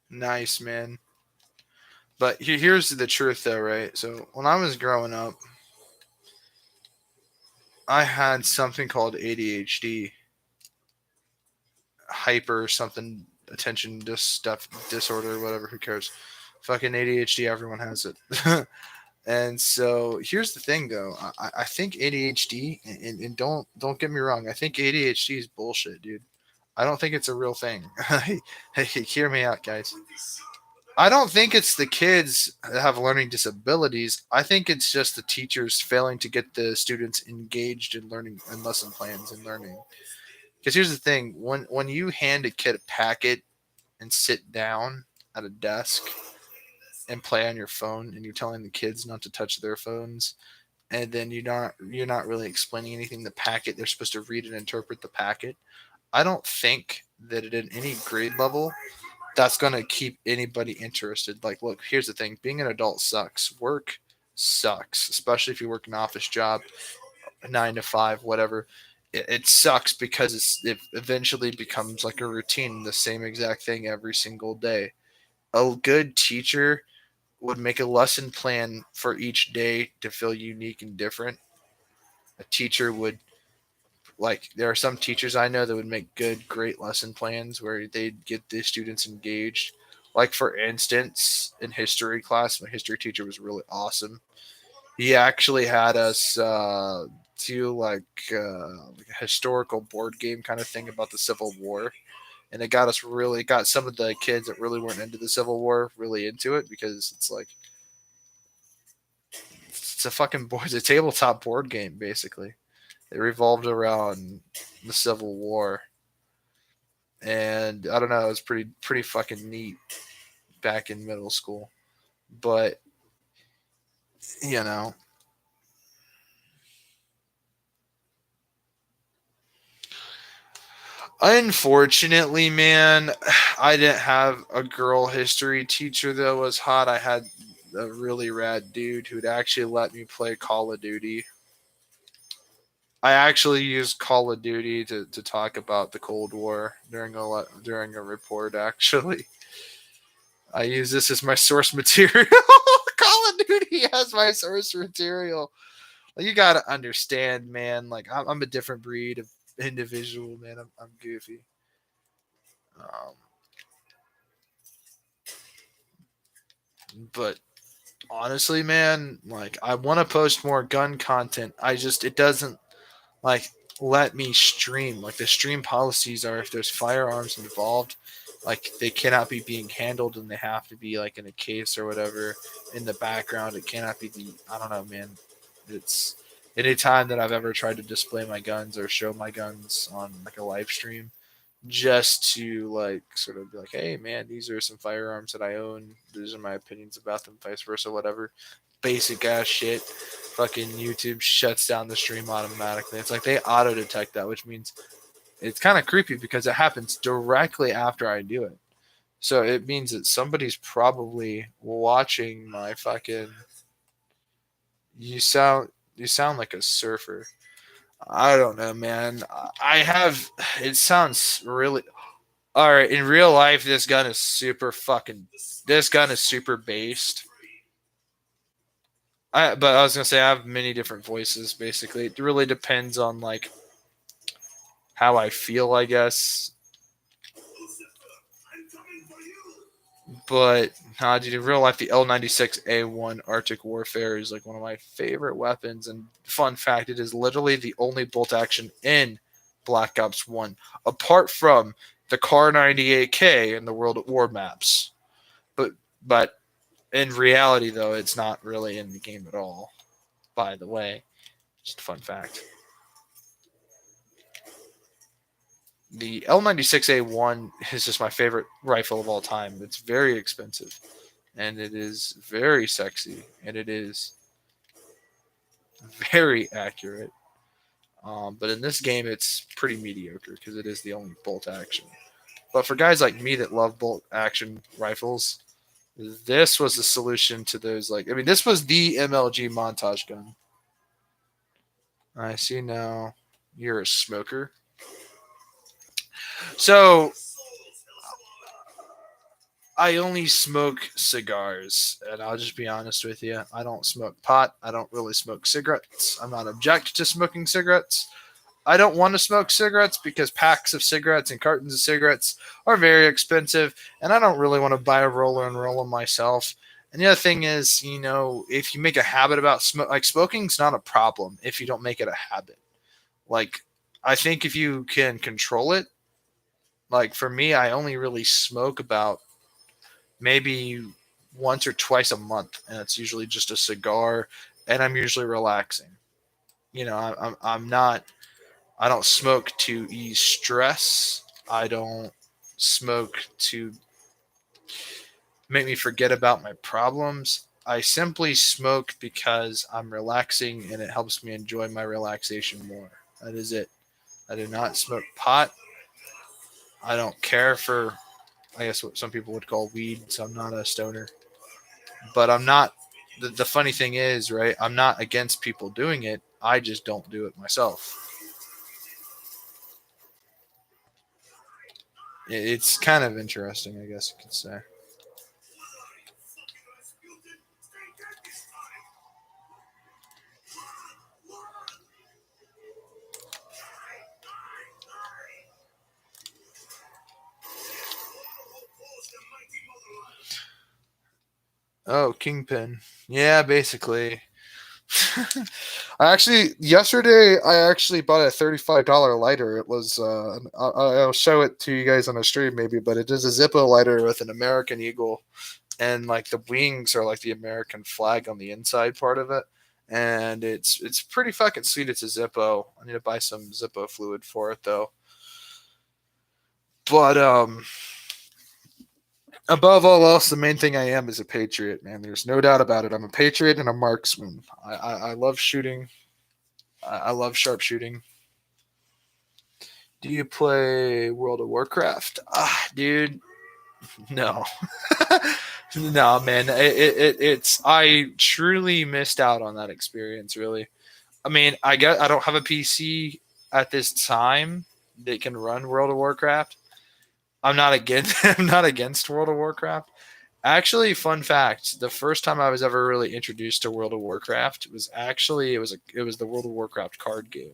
Nice, man. But here's the truth, though, right? So when I was growing up, I had something called ADHD, hyper something attention stuff disorder, whatever. Who cares? Fucking ADHD. Everyone has it. And so here's the thing, though. I think ADHD, and don't get me wrong. I think ADHD is bullshit, dude. I don't think it's a real thing. Hey, hear me out, guys. I don't think it's the kids that have learning disabilities. I think it's just the teachers failing to get the students engaged in learning and lesson plans and learning. Because here's the thing: when you hand a kid a packet and sit down at a desk and play on your phone, and you're telling the kids not to touch their phones, and then you're not really explaining anything. The packet, they're supposed to read and interpret the packet. I don't think that at any grade level that's going to keep anybody interested. Like, look, here's the thing: being an adult sucks. Work sucks, especially if you work an office job, 9 to 5, whatever. It sucks because it eventually becomes like a routine, the same exact thing every single day. A good teacher would make a lesson plan for each day to feel unique and different. A teacher would, like, there are some teachers I know that would make great lesson plans where they'd get the students engaged. Like, for instance, in history class, my history teacher was really awesome. He actually had us do like a historical board game kind of thing about the Civil War, and it got some of the kids that really weren't into the Civil War really into it, because it's like it's a fucking board, it's a tabletop board game basically. It revolved around the Civil War, and I don't know, it was pretty fucking neat back in middle school. But you know, unfortunately, man, I didn't have a girl history teacher that was hot. I had a really rad dude who'd actually let me play Call of Duty. I actually used Call of Duty to talk about the Cold War during a report. Actually, I use this as my source material. Call of Duty as my source material. Like, you gotta understand, man. Like, I'm a different breed of individual, man. I'm goofy. Um, but honestly, man, like, I want to post more gun content. It doesn't like let me stream. Like, the stream policies are, if there's firearms involved, like, they cannot be being handled, and they have to be like in a case or whatever in the background. It cannot be I don't know, man. It's anytime that I've ever tried to display my guns or show my guns on like a live stream, just to like sort of be like, hey man, these are some firearms that I own. These are my opinions about them, vice versa, whatever. Basic ass shit. Fucking YouTube shuts down the stream automatically. It's like they auto detect that, which means it's kind of creepy because it happens directly after I do it. So it means that somebody's probably watching my fucking. You sound like a surfer. I don't know, man. I have. It sounds really. All right, in real life, this gun is super fucking. This gun is super based. But I was gonna say I have many different voices. Basically, it really depends on like how I feel, I guess. But nah, dude, in real life, the L96A1 Arctic Warfare is like one of my favorite weapons. And fun fact, it is literally the only bolt action in Black Ops 1, apart from the Car 98K in the World at War maps. But but in reality, though, it's not really in the game at all. By the way, just a fun fact. The L96A1 is just my favorite rifle of all time. It's very expensive, and it is very sexy, and it is very accurate. But in this game, it's pretty mediocre because it is the only bolt action. But for guys like me that love bolt action rifles, this was the solution to those. Like, I mean, this was the MLG montage gun. I see now you're a smoker. So I only smoke cigars, and I'll just be honest with you. I don't smoke pot. I don't really smoke cigarettes. I'm not object to smoking cigarettes. I don't want to smoke cigarettes because packs of cigarettes and cartons of cigarettes are very expensive, and I don't really want to buy a roller and roll them myself. And the other thing is, if you make a habit about like, smoking's not a problem if you don't make it a habit. Like, I think if you can control it, like for me, I only really smoke about maybe once or twice a month, and it's usually just a cigar, and I'm usually relaxing. I'm not. I don't smoke to ease stress. I don't smoke to make me forget about my problems. I simply smoke because I'm relaxing and it helps me enjoy my relaxation more. That is it. I do not smoke pot. I don't care for, I guess, what some people would call weed, so I'm not a stoner. But I'm not, the funny thing is, right, I'm not against people doing it. I just don't do it myself. It's kind of interesting, I guess you could say. Oh, Kingpin. Yeah, basically. I actually bought a $35 lighter. It was I'll show it to you guys on a stream maybe, but it is a Zippo lighter with an American eagle, and like the wings are like the American flag on the inside part of it, and it's pretty fucking sweet. It's a Zippo. I need to buy some Zippo fluid for it though. But above all else, the main thing I am is a patriot, man. There's no doubt about it. I'm a patriot and a marksman. I love shooting. I love sharpshooting. Do you play World of Warcraft? Ah, dude, no, no, man. It's I truly missed out on that experience. Really, I mean, I don't have a PC at this time that can run World of Warcraft. I'm not against I'm not against World of Warcraft. Actually, fun fact: the first time I was ever really introduced to World of Warcraft was actually it was the World of Warcraft card game.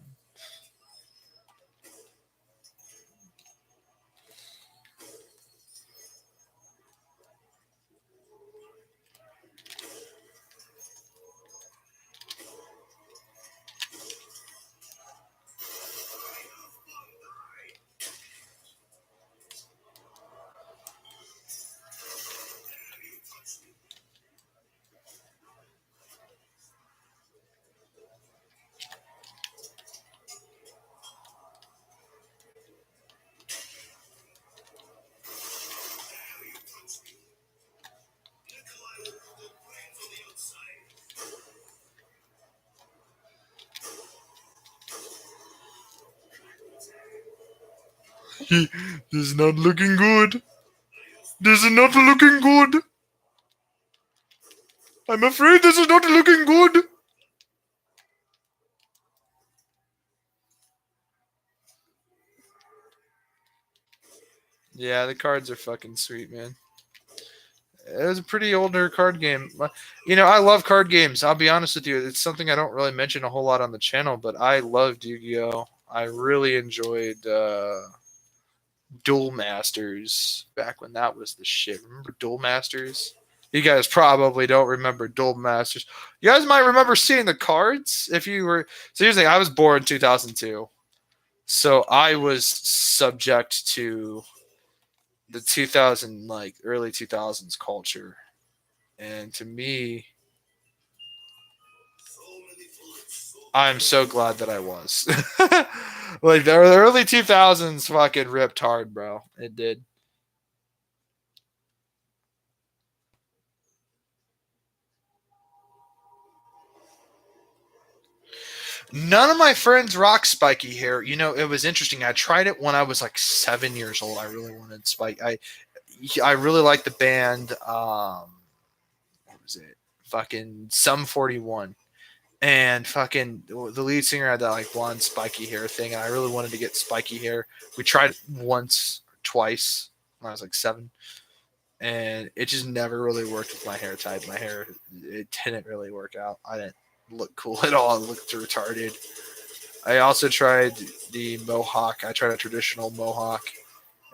This is not looking good. This is not looking good. I'm afraid this is not looking good. Yeah, the cards are fucking sweet, man. It was a pretty older card game. I love card games. I'll be honest with you. It's something I don't really mention a whole lot on the channel, but I loved Yu-Gi-Oh. I really enjoyed Duel Masters back when that was the shit. Remember Duel Masters? You guys probably don't remember Duel Masters. You guys might remember seeing the cards if you were. Seriously, I was born in 2002. So I was subject to the 2000 like early 2000s culture, and to me, I'm so glad that I was. Like the early 2000s fucking ripped hard, bro. It did. None of my friends rock spiky hair. It was interesting. I tried it when I was like 7 years old. I really wanted spike. I really liked the band. What was it? Fucking Sum 41. And fucking the lead singer had that like blonde spiky hair thing, and I really wanted to get spiky hair. We tried it once, twice when I was like 7, and it just never really worked with my hair type. My hair, it didn't really work out. I didn't look cool at all. I looked retarded. I also tried the mohawk. I tried a traditional mohawk,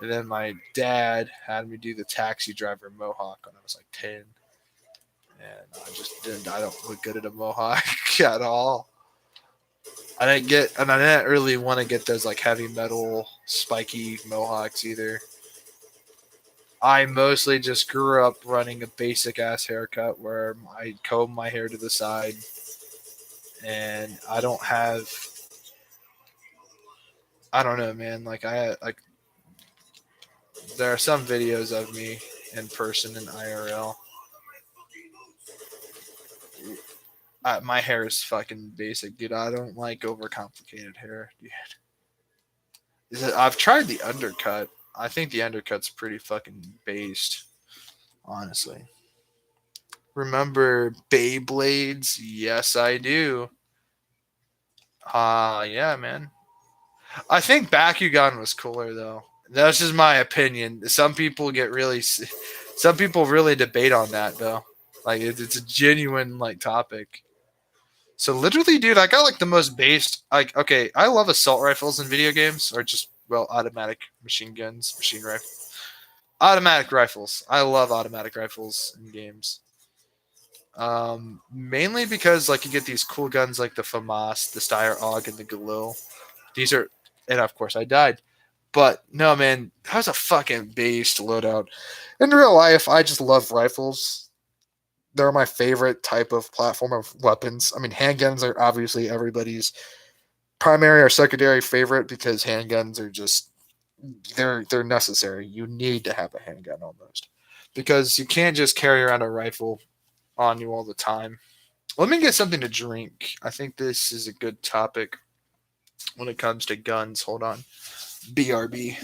and then my dad had me do the taxi driver mohawk when I was like 10, and I just didn't. I don't look good at a mohawk at all. I didn't really want to get those like heavy metal spiky mohawks either. I mostly just grew up running a basic ass haircut where I comb my hair to the side, and I don't have. I don't know, man. Like there are some videos of me in person in IRL. My hair is fucking basic, dude. I don't like overcomplicated hair. Dude. I've tried the undercut. I think the undercut's pretty fucking based, honestly. Remember Beyblades? Yes, I do. Yeah, man. I think Bakugan was cooler though. That's just my opinion. Some people really debate on that though. Like it's a genuine like topic. So literally, dude, I got like the most based. Like, okay, I love assault rifles in video games, or just automatic machine guns, machine rifles, automatic rifles. I love automatic rifles in games. Mainly because like you get these cool guns like the FAMAS, the Steyr AUG, and the Galil. These are, and of course I died. But no, man, that was a fucking based loadout. In real life, I just love rifles. They're my favorite type of platform of weapons. I mean, handguns are obviously everybody's primary or secondary favorite because handguns are just they're necessary. You need to have a handgun almost because you can't just carry around a rifle on you all the time. Let me get something to drink. I think this is a good topic when it comes to guns. Hold on. BRB.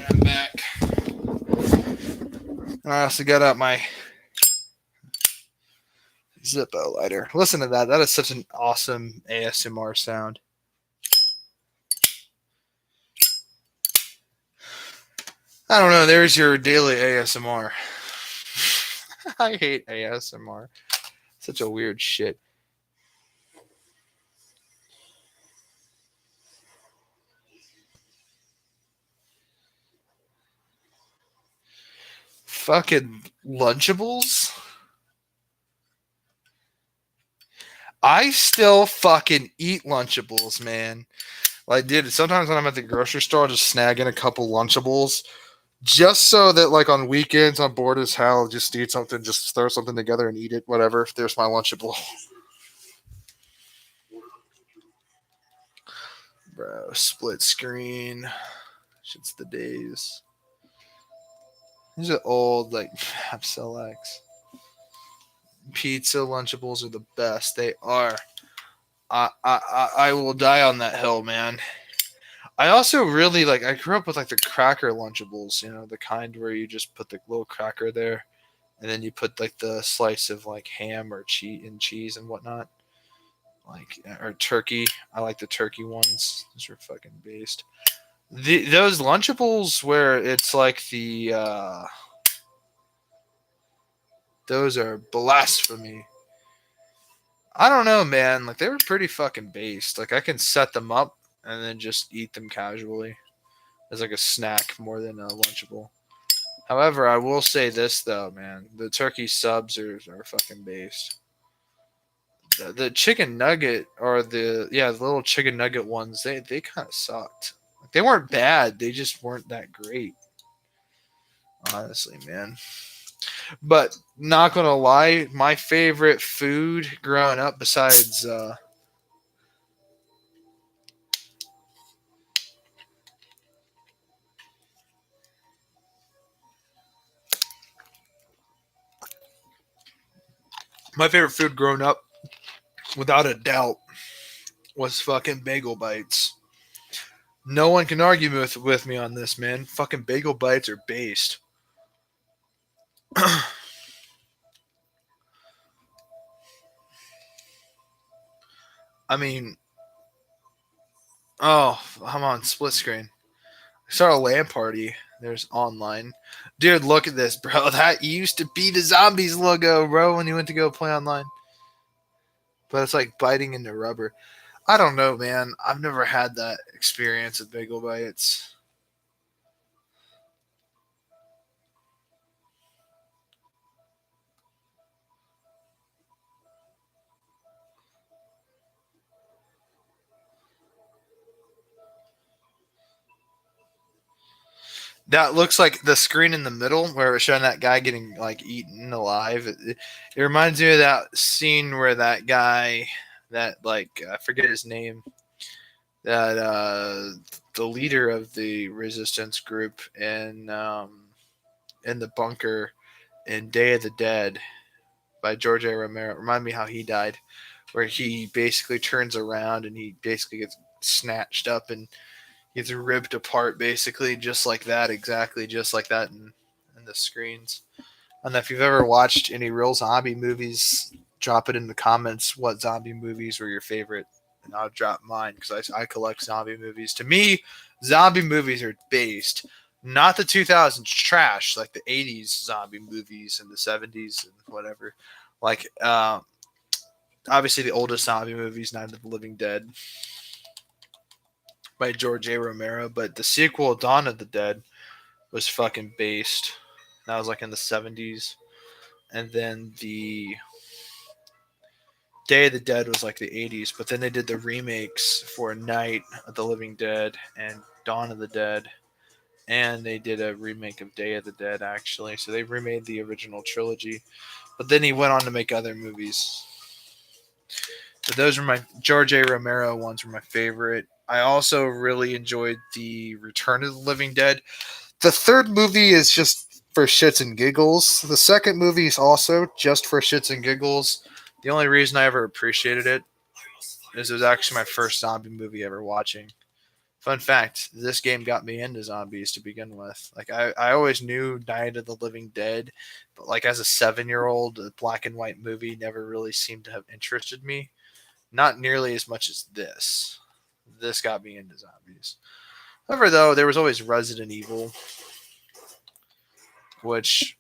I'm back. I also got out my Zippo lighter. Listen to that. That is such an awesome ASMR sound. I don't know. There's your daily ASMR. I hate ASMR. Such a weird shit. Fucking Lunchables? I still fucking eat Lunchables, man. Like, dude, sometimes when I'm at the grocery store, I'll just snag in a couple Lunchables just so that, like, on weekends, I'm bored as hell. Just eat something, just throw something together and eat it, whatever. There's my Lunchable. Bro, split screen. Shit's the days. These are old, like, Selects. Pizza Lunchables are the best. They are. I will die on that hill, man. I also really like. I grew up with like the cracker Lunchables. You know, the kind where you just put the little cracker there, and then you put like the slice of like ham or cheese and whatnot, like or turkey. I like the turkey ones. Those are fucking based. Those Lunchables where it's like those are blasphemy. I don't know, man. Like they were pretty fucking based. Like I can set them up and then just eat them casually as like a snack more than a Lunchable. However, I will say this though, man. The turkey subs are fucking based. The chicken nugget or the little chicken nugget ones, they kind of sucked. Like, they weren't bad. They just weren't that great. Honestly, man. But not gonna lie, my favorite food growing up besides my favorite food growing up, without a doubt, was fucking bagel bites. No one can argue with me on this, man. Fucking bagel bites are based. I mean, oh, I'm on split screen. I saw a LAN party. There's online. Dude, look at this, bro. That used to be the Zombies logo, bro, when you went to go play online. But it's like biting into rubber. I don't know, man. I've never had that experience with bagel bites. That looks like the screen in the middle where it was showing that guy getting like eaten alive. It reminds me of that scene where that guy, that like I forget his name, that the leader of the resistance group in the bunker in Day of the Dead by George A. Romero. Remind me how he died, where he basically turns around and he basically gets snatched up and gets ripped apart, basically just like that, exactly just like that in the screens. And if you've ever watched any real zombie movies, drop it in the comments what zombie movies were your favorite, and I'll drop mine because I collect zombie movies. To me, zombie movies are based not the 2000s trash like the 80s zombie movies and the 70s and whatever. Like obviously the oldest zombie movies, Night of the Living Dead by George A. Romero, but the sequel, Dawn of the Dead, was fucking based. That was like in the 70s. And then the Day of the Dead was like the 80s, but then they did the remakes for Night of the Living Dead and Dawn of the Dead. And they did a remake of Day of the Dead, actually. So they remade the original trilogy. But then he went on to make other movies. But those were my George A. Romero ones were my favorite. I also really enjoyed the Return of the Living Dead. The third movie is just for shits and giggles. The second movie is also just for shits and giggles. The only reason I ever appreciated it is it was actually my first zombie movie ever watching. Fun fact, this game got me into zombies to begin with. Like I always knew Night of the Living Dead, but like as a 7-year old, a black and white movie never really seemed to have interested me. Not nearly as much as this. This got me into zombies. However, though, there was always Resident Evil, which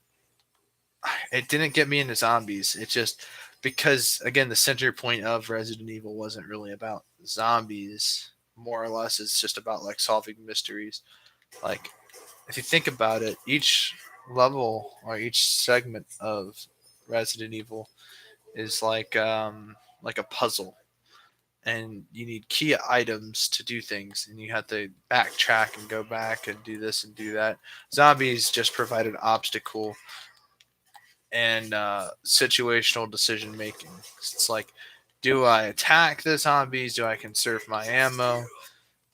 it didn't get me into zombies. It just because again the center point of Resident Evil wasn't really about zombies. More or less, it's just about like solving mysteries. Like if you think about it, each level or each segment of Resident Evil is like a puzzle, and you need key items to do things, and you have to backtrack and go back and do this and do that. Zombies just provide an obstacle and situational decision making. It's like, do I attack the zombies? Do I conserve my ammo?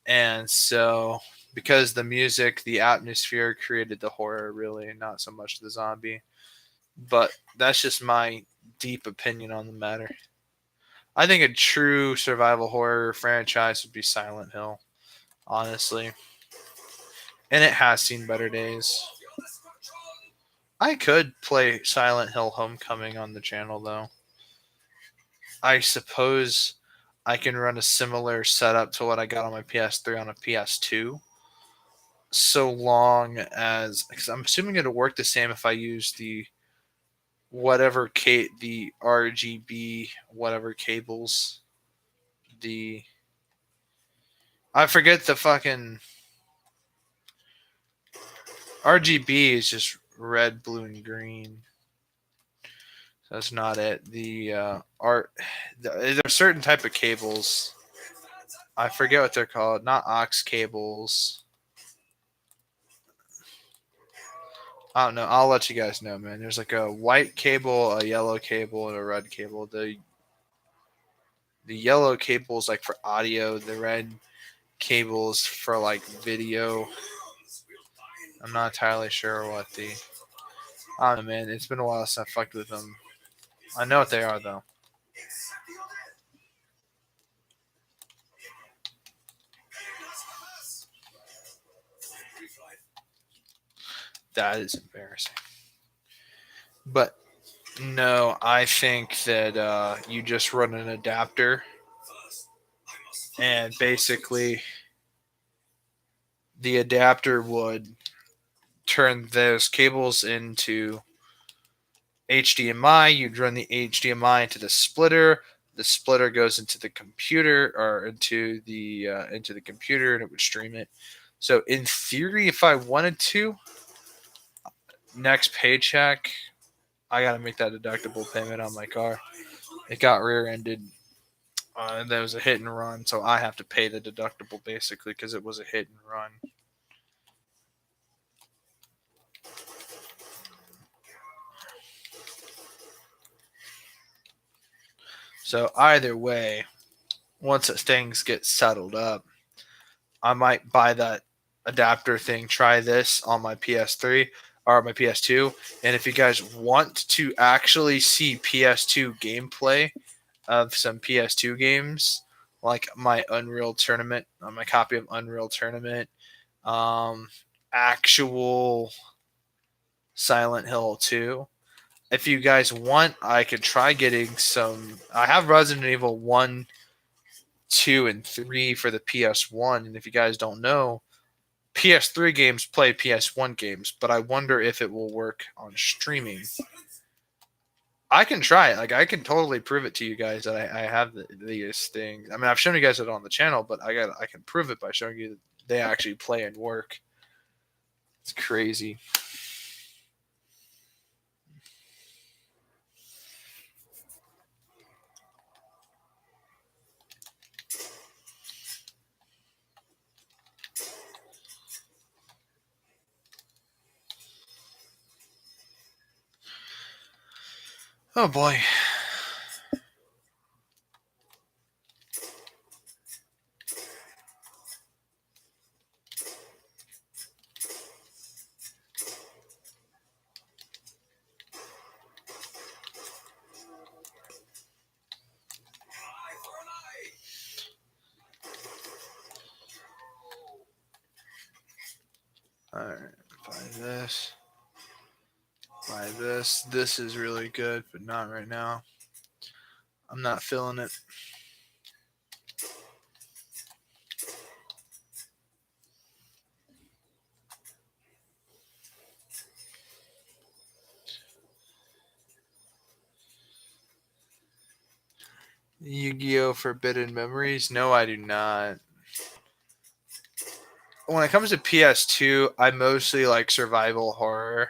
And so, because the music, the atmosphere created the horror, really, not so much the zombie. But that's just my deep opinion on the matter. I think a true survival horror franchise would be Silent Hill, honestly. And it has seen better days. I could play Silent Hill Homecoming on the channel, though. I suppose I can run a similar setup to what I got on my PS3 on a PS2. So long as, because I'm assuming it'll work the same if I use the the RGB whatever cables. The I forget the fucking RGB is just red, blue, and green. So that's not it. The art there's certain type of cables. I forget what they're called. Not aux cables. I don't know. I'll let you guys know, man. There's like a white cable, a yellow cable, and a red cable. The yellow cable is like for audio. The red cables for like video. I'm not entirely sure what the. I don't know, man. It's been a while since I fucked with them. I know what they are though. That is embarrassing. But no, I think that you just run an adapter, and basically the adapter would turn those cables into HDMI. You'd run the HDMI into the splitter. The splitter goes into the computer or into the computer, and it would stream it. So in theory, if I wanted to, next paycheck, I gotta make that deductible payment on my car. It got rear-ended. That was a hit and run, so I have to pay the deductible basically because it was a hit and run. So either way, once things get settled up, I might buy that adapter thing, try this on my PS3 or my PS2. And if you guys want to actually see PS2 gameplay of some PS2 games, like my Unreal Tournament, my copy of Unreal Tournament, um, actual Silent Hill 2. If you guys want, I could try getting some. I have Resident Evil 1, 2, and 3 for the PS1. And if you guys don't know, PS3 games play PS1 games, but I wonder if it will work on streaming. I can try it. Like, I can totally prove it to you guys that I have these things. I mean, I've shown you guys it on the channel, but I can prove it by showing you that they actually play and work. It's crazy. Oh boy. Alright, buy this. Buy this. This is really good, but not right now. I'm not feeling it. Yu-Gi-Oh! Forbidden Memories? No, I do not. When it comes to PS2, I mostly like survival horror,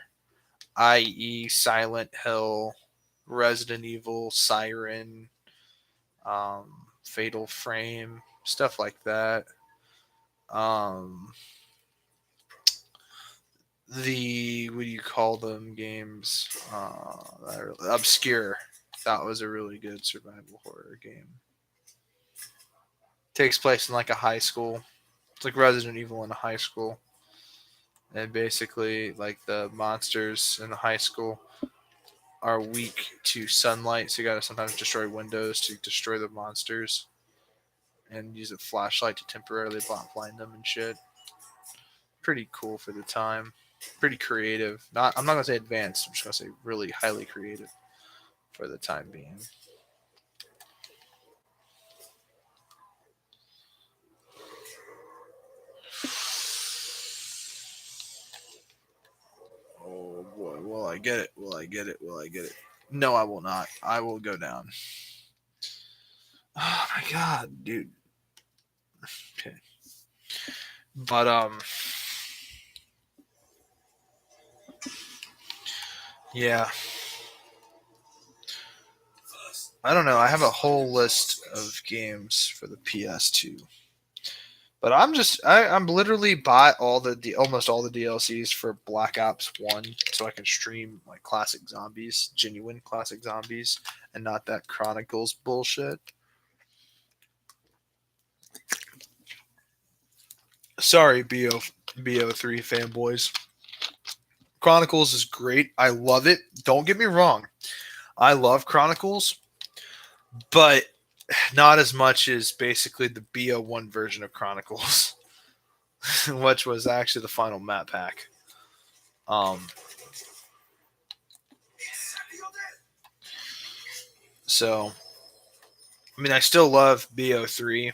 i.e., Silent Hill, Resident Evil, Siren, Fatal Frame, stuff like that. Um, the what do you call them games? Obscure. That was a really good survival horror game. Takes place in like a high school. It's like Resident Evil in a high school. And basically, like the monsters in the high school are weak to sunlight, so you gotta sometimes destroy windows to destroy the monsters, and use a flashlight to temporarily blind them and shit. Pretty cool for the time. Pretty creative. I'm not gonna say advanced. I'm just gonna say really highly creative for the time being. Oh boy, will I get it? Will I get it? Will I get it? No, I will not. I will go down. Oh my god, dude. Okay. But yeah. I don't know. I have a whole list of games for the PS2. But I'm literally bought almost all the DLCs for Black Ops 1 so I can stream like classic zombies, genuine classic zombies, and not that Chronicles bullshit. Sorry, BO3 fanboys. Chronicles is great. I love it. Don't get me wrong. I love Chronicles, but not as much as basically the b01 version of Chronicles, which was actually the final map pack. Um, so I mean, I still love b03,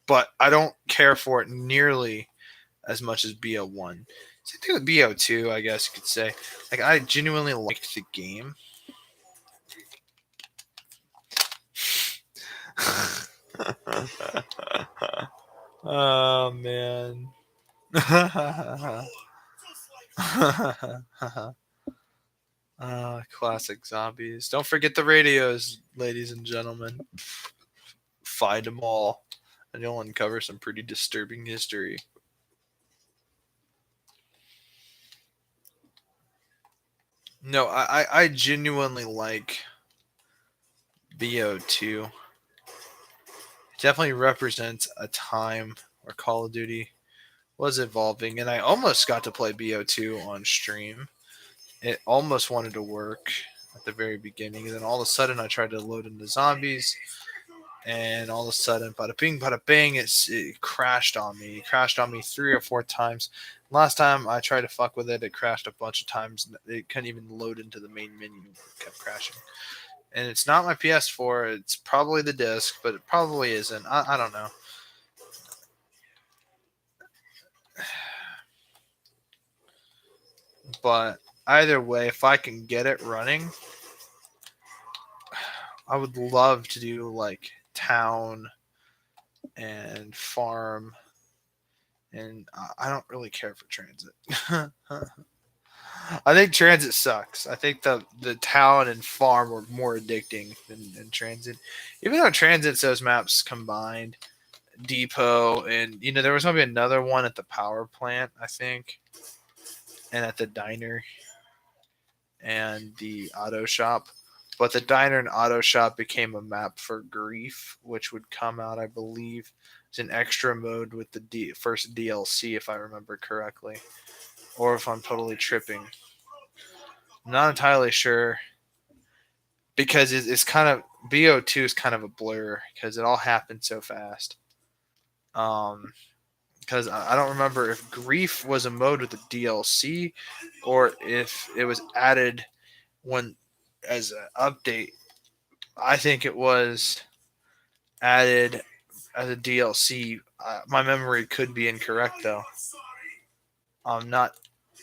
but I don't care for it nearly as much as b01. Same thing with b02, I guess you could say. Like, I genuinely liked the game. Oh man. Classic zombies. Don't forget the radios, ladies and gentlemen. Find them all, and you'll uncover some pretty disturbing history. No, I genuinely like BO2. It definitely represents a time where Call of Duty was evolving, and I almost got to play BO2 on stream. It almost wanted to work at the very beginning, and then all of a sudden I tried to load into zombies, and all of a sudden, bada bing, it crashed on me. It crashed on me 3 or 4 times. Last time I tried to fuck with it, it crashed a bunch of times. It couldn't even load into the main menu. It kept crashing. And it's not my PS4. It's probably the disc, but it probably isn't. I don't know. But either way, if I can get it running, I would love to do like town and farm. And I don't really care for transit. I think transit sucks. I think the town and farm are more addicting than transit. Even though transit's those maps combined, depot, and there was gonna be another one at the power plant, I think, and at the diner and the auto shop. But the diner and auto shop became a map for grief, which would come out, I believe, as an extra mode with the first DLC, if I remember correctly, or if I'm totally tripping. I'm not entirely sure because it's kind of BO2 is kind of a blur because it all happened so fast. Um, because I don't remember if grief was a mode with the DLC or if it was added when as an update. I think it was added as a DLC. My memory could be incorrect though. I'm not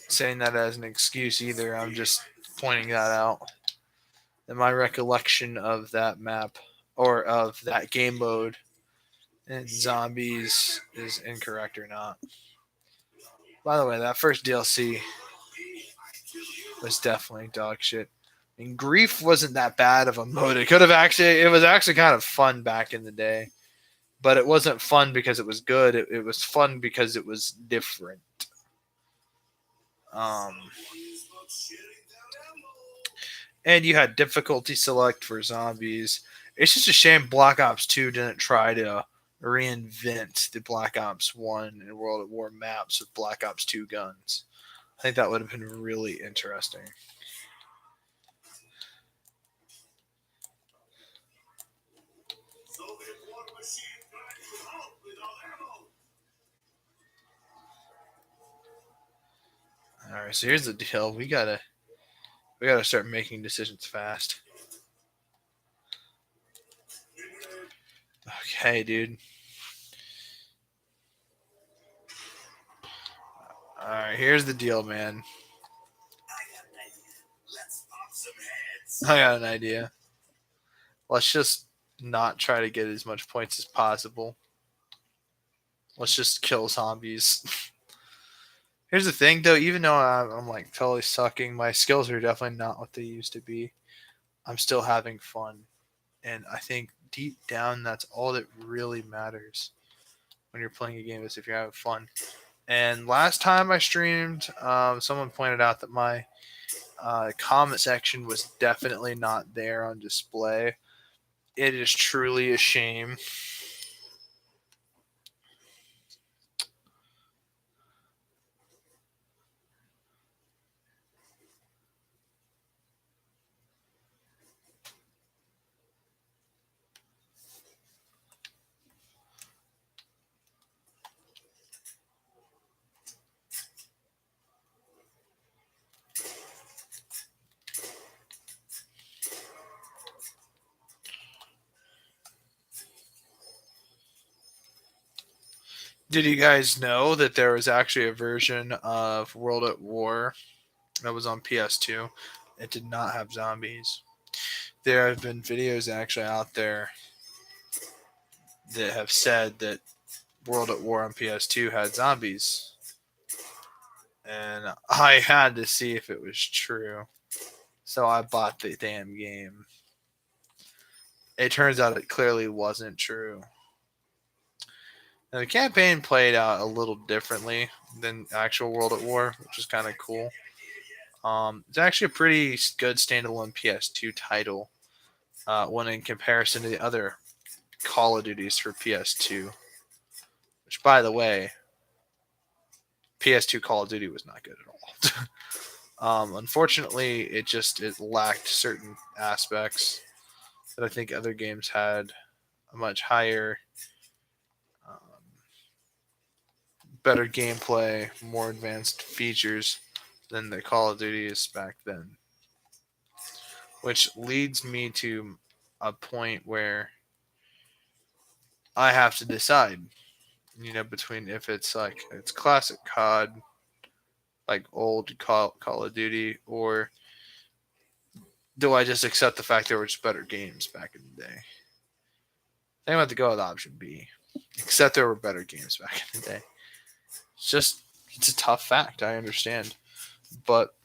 saying that as an excuse either. I'm just pointing that out. And my recollection of that map or of that game mode and zombies is incorrect or not. By the way, that first DLC was definitely dog shit. I mean, grief wasn't that bad of a mode. It was actually kind of fun back in the day, but it wasn't fun because it was good. It was fun because it was different. Um, and you had difficulty select for zombies. It's just a shame Black Ops 2 didn't try to reinvent the Black Ops 1 and World at War maps with Black Ops 2 guns. I think that would have been really interesting. All right, so here's the deal. We gotta start making decisions fast. Okay, dude. All right, here's the deal, man. I got an idea. Let's just not try to get as much points as possible. Let's just kill zombies. Here's the thing, though. Even though I'm like totally sucking, my skills are definitely not what they used to be. I'm still having fun, and I think deep down, that's all that really matters when you're playing a game is if you're having fun. And last time I streamed, someone pointed out that my comment section was definitely not there on display. It is truly a shame. Did you guys know that there was actually a version of World at War that was on PS2? It did not have zombies. There have been videos actually out there that have said that World at War on PS2 had zombies, and I had to see if it was true. So I bought the damn game. It turns out it clearly wasn't true. Now, the campaign played out a little differently than actual World at War, which is kind of cool. It's actually a pretty good standalone PS2 title when in comparison to the other Call of Duties for PS2. Which, by the way, PS2 Call of Duty was not good at all. Unfortunately, it lacked certain aspects that I think other games had a much higher, um, better gameplay, more advanced features than the Call of Duties back then. Which leads me to a point where I have to decide, between if it's like it's classic COD, like old Call of Duty, or do I just accept the fact there were just better games back in the day? I think I'm going to go with option B. Except there were better games back in the day. It's a tough fact, I understand. But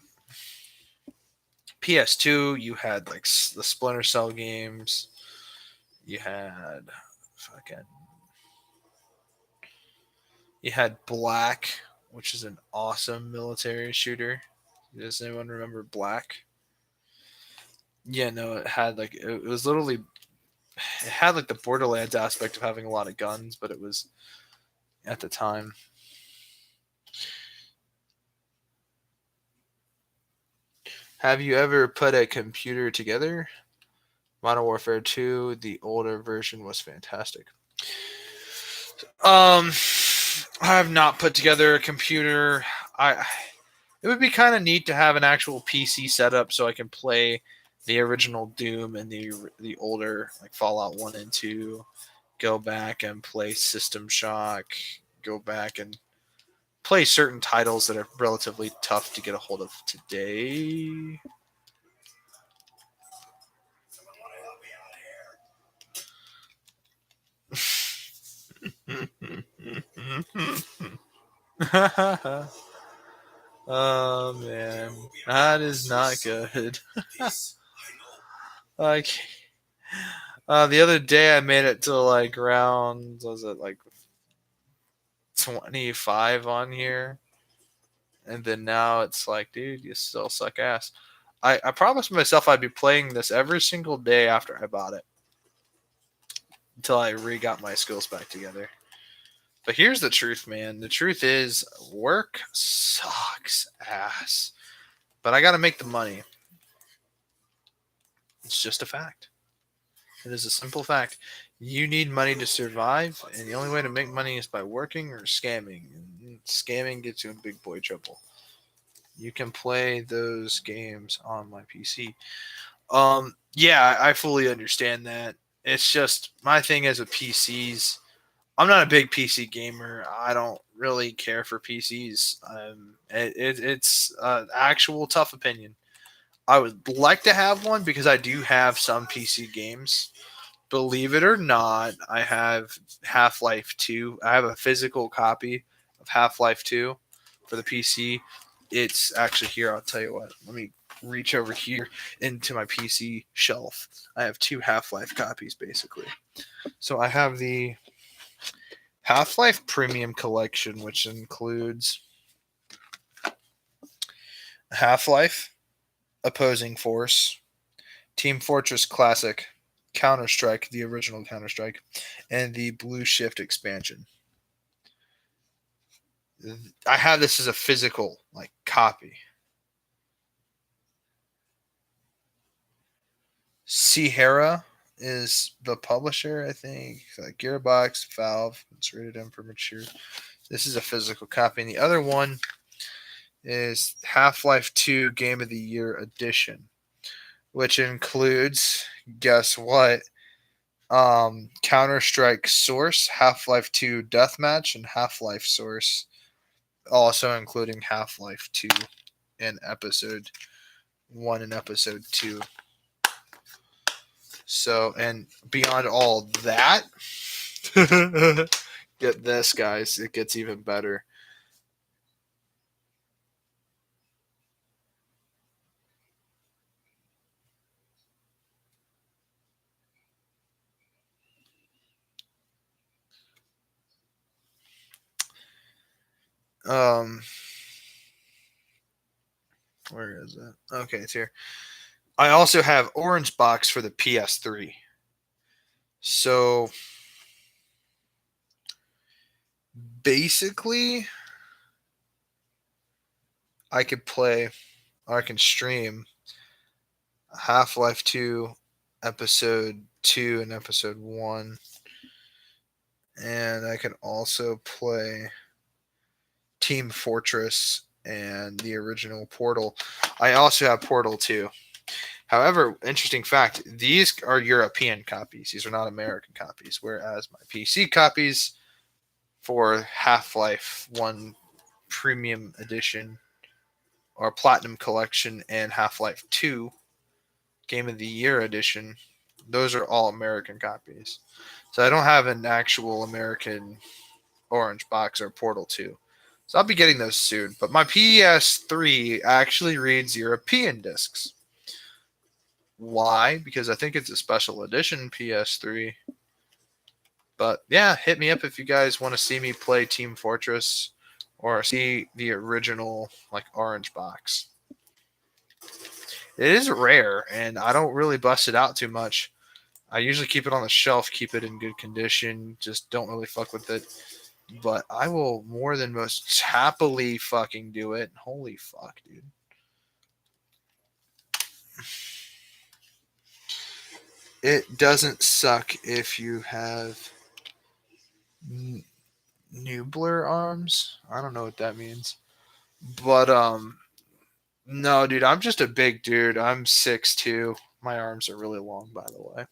PS2, you had like the Splinter Cell games. You had fucking. You had Black, which is an awesome military shooter. Does anyone remember Black? Yeah, no, it was literally it had like the Borderlands aspect of having a lot of guns, but it was at the time. Have you ever put a computer together? Modern Warfare 2, the older version was fantastic. I have not put together a computer. It would be kind of neat to have an actual PC setup so I can play the original Doom and the older like Fallout 1 and 2. Go back and play System Shock. Go back and play certain titles that are relatively tough to get a hold of today. Oh man, that is not good. Like the other day, I made it to like round. Was it like 25 on here? And then now it's like, dude, you still suck ass. I promised myself I'd be playing this every single day after I bought it until I got my skills back together. But here's the truth, man. The truth is, work sucks ass. But I got to make the money. It's just a fact. It is a simple fact. You need money to survive, and the only way to make money is by working or scamming. And scamming gets you in big boy trouble. You can play those games on my PC. Yeah, I fully understand that. It's just my thing is with PCs. I'm not a big PC gamer. I don't really care for PCs. It's actual tough opinion. I would like to have one because I do have some PC games. Believe it or not, I have Half-Life 2. I have a physical copy of Half-Life 2 for the PC. It's actually here. I'll tell you what. Let me reach over here into my PC shelf. I have two Half-Life copies, basically. So I have the Half-Life Premium Collection, which includes Half-Life, Opposing Force, Team Fortress Classic, Counter-Strike, the original Counter-Strike, and the Blue Shift expansion. I have this as a physical copy. Sierra is the publisher, I think. Gearbox, Valve. It's rated M for mature. This is a physical copy. And the other one is Half-Life 2 Game of the Year Edition, which includes, guess what? Counter-Strike Source, Half-Life 2 Deathmatch, and Half-Life Source, also including Half-Life 2 in Episode 1 and Episode 2. So, and beyond all that, get this, guys, it gets even better. Um, where is it? Okay, it's here. I also have Orange Box for the PS3. So basically, I could play, or I can stream Half-Life 2, Episode 2, and Episode 1. And I can also play Team Fortress and the original Portal. I also have Portal 2. However, interesting fact, these are European copies. These are not American copies, whereas my PC copies for Half-Life 1 Premium Edition or Platinum Collection and Half-Life 2 Game of the Year Edition, those are all American copies. So I don't have an actual American Orange Box or Portal 2. So I'll be getting those soon. But my PS3 actually reads European discs. Why? Because I think it's a special edition PS3. But yeah, hit me up if you guys want to see me play Team Fortress or see the original like Orange Box. It is rare, and I don't really bust it out too much. I usually keep it on the shelf, keep it in good condition, just don't really fuck with it. But I will more than most happily fucking do it. Holy fuck, dude. It doesn't suck if you have Nubler arms. I don't know what that means. But no, dude, I'm just a big dude. I'm 6'2". My arms are really long, by the way.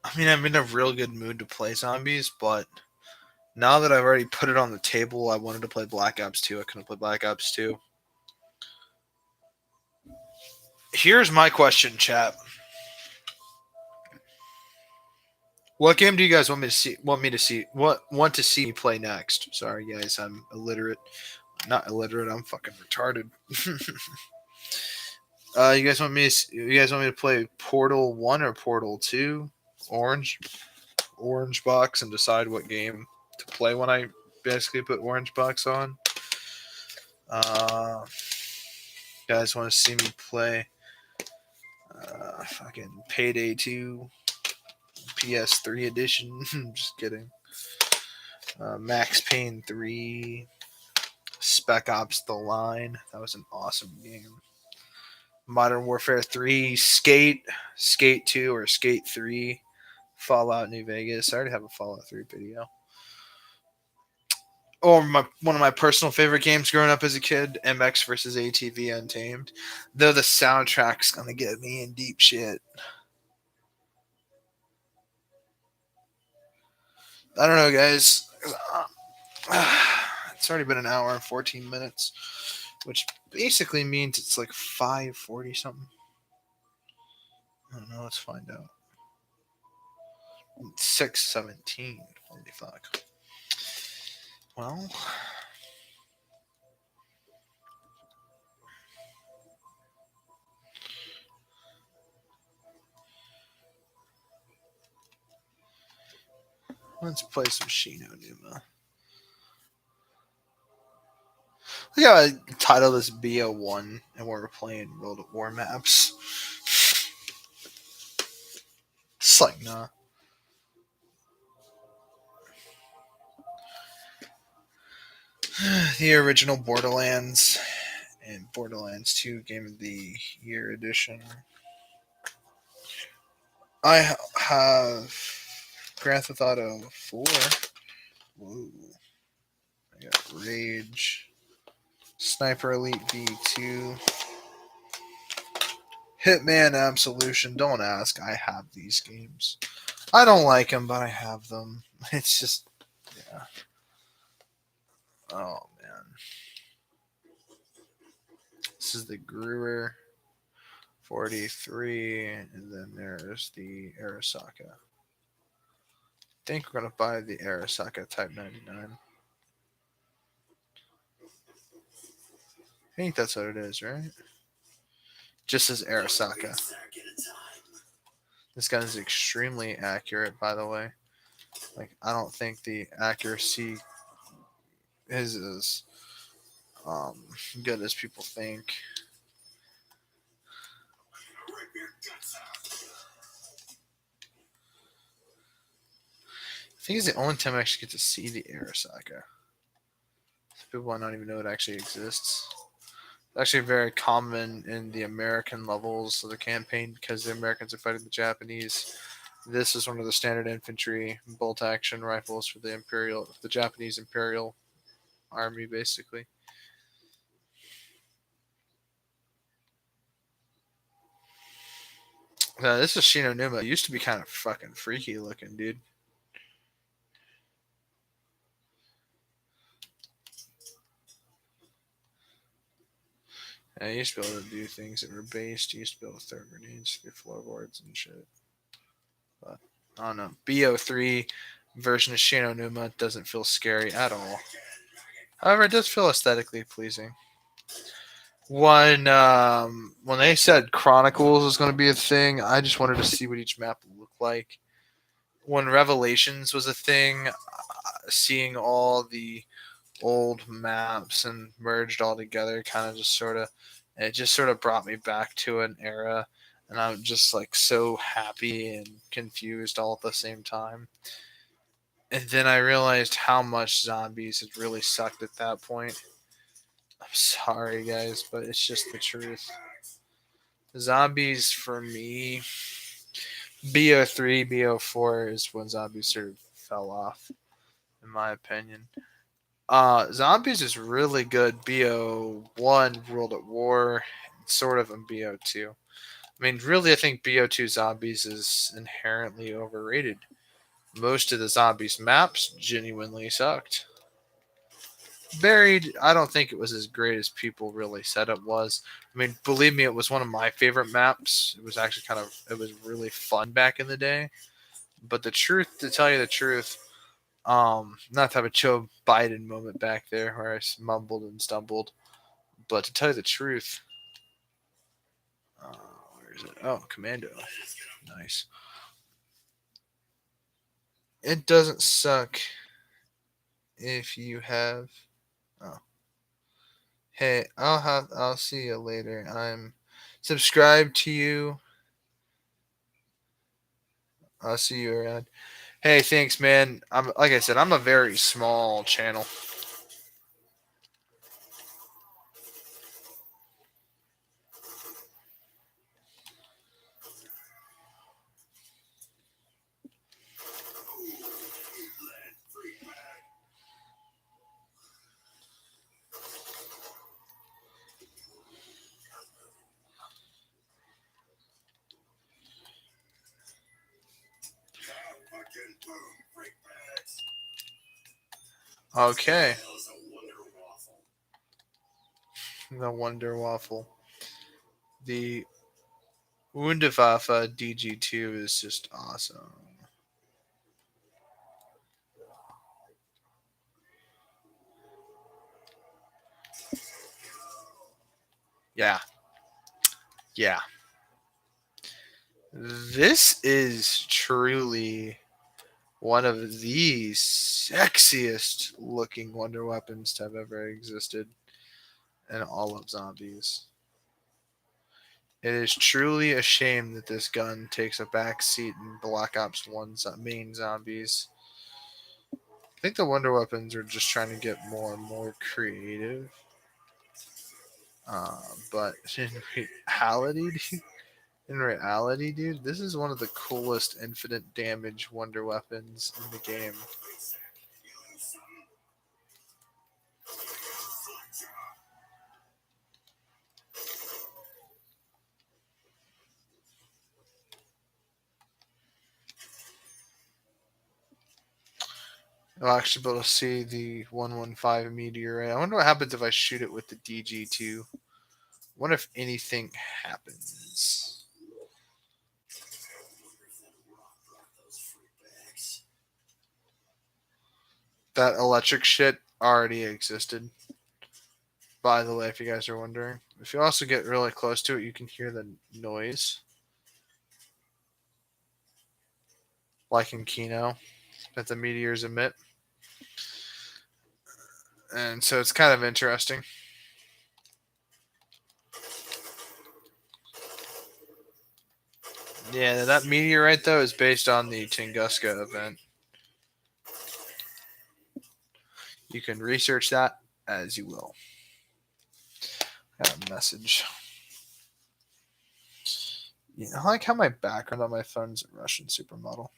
I mean, I'm in a real good mood to play zombies, but now that I've already put it on the table, I wanted to play Black Ops 2. I couldn't play Black Ops 2. Here's my question, chat. What game do you guys want me to see? Want to see me play next? Sorry, guys, I'm illiterate. Not illiterate. I'm fucking retarded. You guys want me? You guys want me to play Portal 1 or Portal 2? Orange box, and decide what game to play when I basically put Orange box on. You guys want to see me play fucking Payday 2 PS3 edition? Just kidding. Max Payne 3, Spec Ops: The Line. That was an awesome game. Modern Warfare 3, Skate 2 or Skate 3, Fallout New Vegas. I already have a Fallout 3 video. Or one of my personal favorite games growing up as a kid, MX versus ATV Untamed. Though the soundtrack's gonna get me in deep shit. I don't know, guys. It's already been an hour and 14 minutes, which basically means it's like 5:40 something. I don't know. Let's find out. 6:17. Holy fuck. Well, let's play some Shino Numa. Look how I title this B01 and we're playing World at War maps. It's like, nah. The original Borderlands and Borderlands 2 Game of the Year edition. I have Grand Theft Auto 4. Whoa. I got Rage. Sniper Elite V2. Hitman Absolution. Don't ask. I have these games. I don't like them, but I have them. It's just, yeah. Oh, man. This is the Gruer 43, and then there's the Arasaka. I think we're going to buy the Arasaka Type 99. I think that's what it is, right? Just as Arasaka. This gun is extremely accurate, by the way. Like, I don't think the accuracy is as good as people think. I think it's the only time I actually get to see the Arasaka. People might not even know it actually exists. It's actually very common in the American levels of the campaign because the Americans are fighting the Japanese. This is one of the standard infantry bolt-action rifles for the Japanese Imperial Army, basically. This is Shinonuma. It used to be kind of fucking freaky looking, dude. I used to be able to do things that were based. You used to be able to throw grenades through floorboards and shit. But I don't know. B03 version of Shinonuma doesn't feel scary at all. However, it does feel aesthetically pleasing. When they said Chronicles was going to be a thing, I just wanted to see what each map would look like. When Revelations was a thing, seeing all the old maps and merged all together kind of just sort of brought me back to an era, and I'm just like so happy and confused all at the same time. And then I realized how much zombies had really sucked at that point. I'm sorry guys, but it's just the truth. Zombies for me, B03, B04 is when zombies sort of fell off, in my opinion. Zombies is really good. B01, World at War, sort of in B02. I mean, really, I think BO2 Zombies is inherently overrated. Most of the Zombies maps genuinely sucked. Buried, I don't think it was as great as people really said it was. I mean, believe me, it was one of my favorite maps. It was actually it was really fun back in the day. But to tell you the truth, not to have a Joe Biden moment back there where I mumbled and stumbled, but to tell you the truth, where is it? Oh, Commando. Nice. It doesn't suck if you have. Oh, hey, I'll see you later. I'm subscribed to you. I'll see you around. Hey, thanks, man. I'm like I said, I'm a very small channel. Okay. The Wonder Waffle. The Wunderwaffe DG2 is just awesome. Yeah. Yeah. This is truly one of the sexiest looking wonder weapons to have ever existed in all of zombies. It is truly a shame that this gun takes a back seat in Black Ops 1's main zombies. think the wonder weapons are just trying to get more and more creative. But in reality, dude, this is one of the coolest infinite damage wonder weapons in the game. I'll actually be able to see the 115 meteorite. I wonder what happens if I shoot it with the DG2. What if anything happens? That electric shit already existed. By the way, if you guys are wondering, if you also get really close to it, you can hear the noise, like in Kino, that the meteors emit. And so it's kind of interesting. Yeah, that meteorite though is based on the Tunguska event. You can research that as you will. Got a message. Yeah, I like how my background on my phone's a Russian supermodel.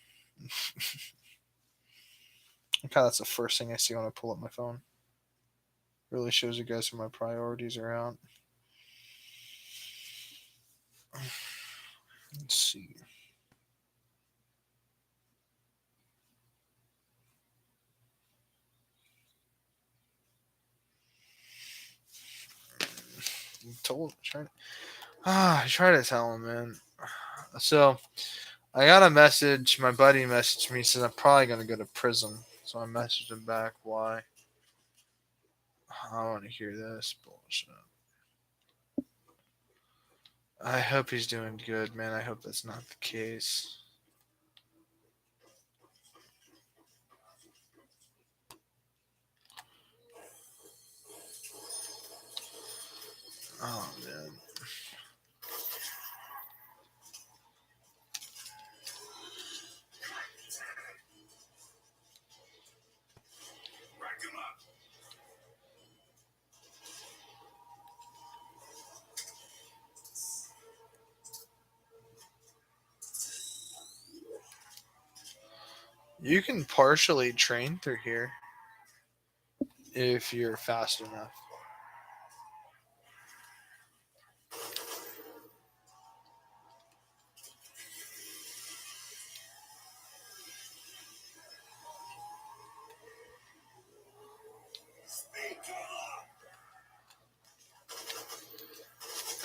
Okay, that's the first thing I see when I pull up my phone. Really shows you guys where my priorities are at. Let's see. I try to tell him, man. So I got a message. My buddy messaged me, says I'm probably gonna go to prison. So I messaged him back. Why? I want to hear this bullshit. I hope he's doing good, man. I hope that's not the case. Oh man. You can partially train through here if you're fast enough.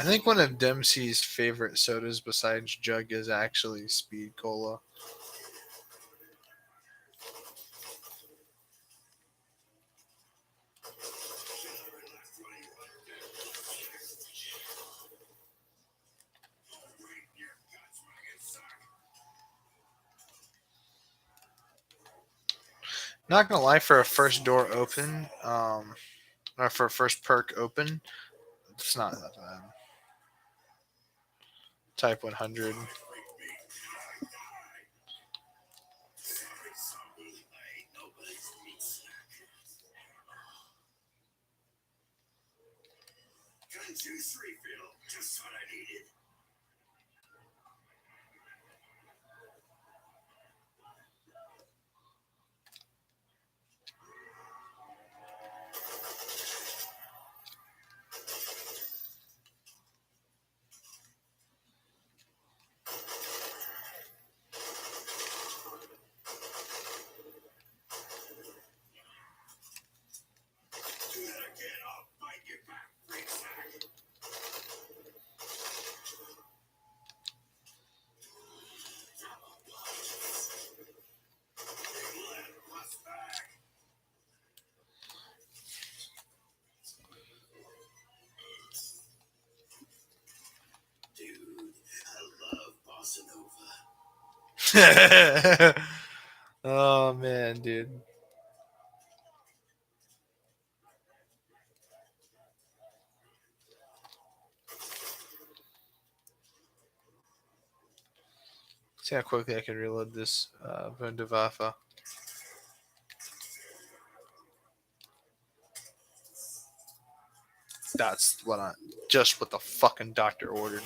I think one of Dempsey's favorite sodas besides Jug is actually Speed Cola. Not gonna lie, for a first door open, or for a first perk open, it's not that bad. Type 100. Oh man, dude. See how quickly I can reload this Wunderwaffe. That's just what the fucking doctor ordered.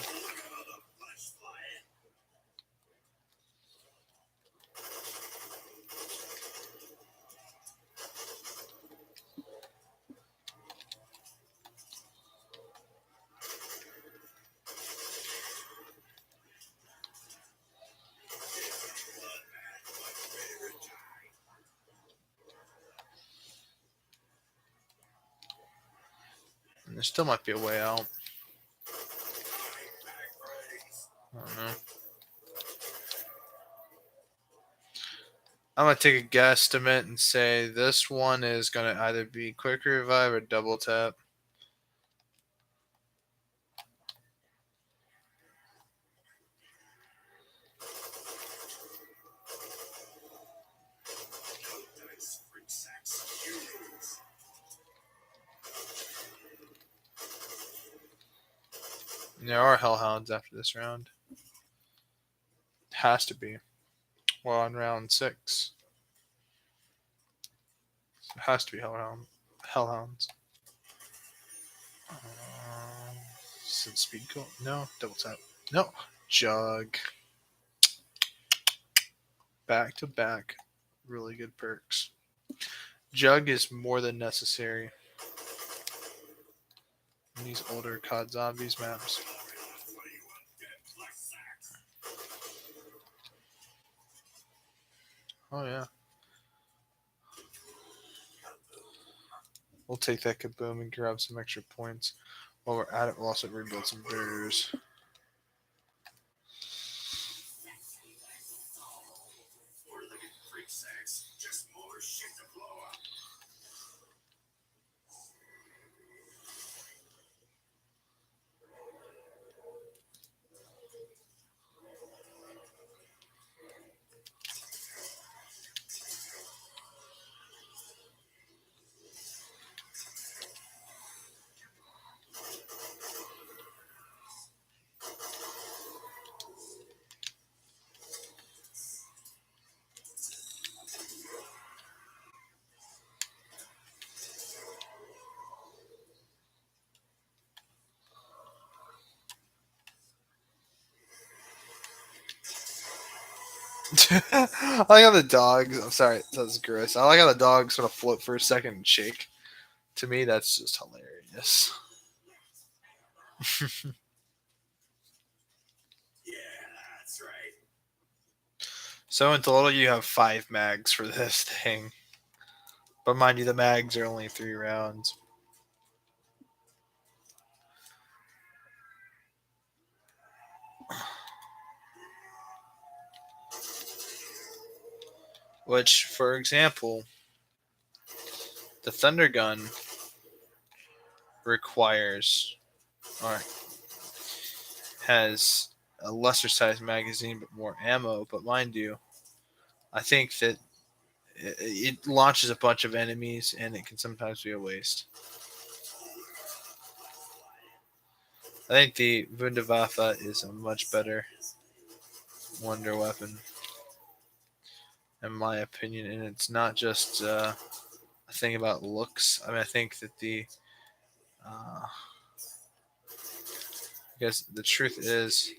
And there still might be a way out. I don't know. I'm going to take a guesstimate and say this one is going to either be quick revive or double tap. There are Hellhounds after this round. Has to be. Well, on round 6. It has to be Hellhounds. Since speed cool? No. Double tap. No. Jug. Back to back. Really good perks. Jug is more than necessary in these older COD Zombies maps. Oh, yeah. We'll take that kaboom and grab some extra points. While we're at it, we'll also rebuild some barriers. I like how the dogs. I'm sorry, that's gross. I like how the dogs sort of float for a second and shake. To me, that's just hilarious. So in total, you have 5 mags for this thing. But mind you, the mags are only 3 rounds. Which, for example, the Thunder Gun requires, or has a lesser sized magazine but more ammo. But mind you, I think that it launches a bunch of enemies and it can sometimes be a waste. I think the Wunderwaffe is a much better wonder weapon, in my opinion, and it's not just a thing about looks. I mean, I think that I guess the truth is,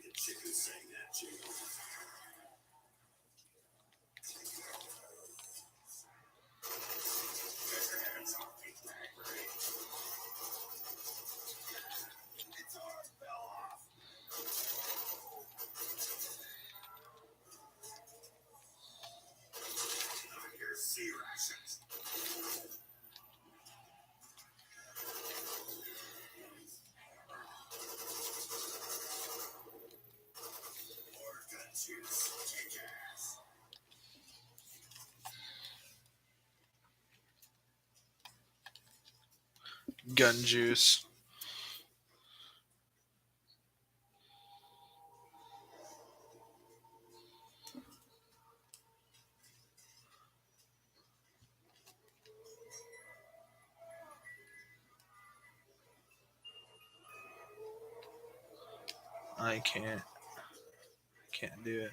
gun juice. I can't do it.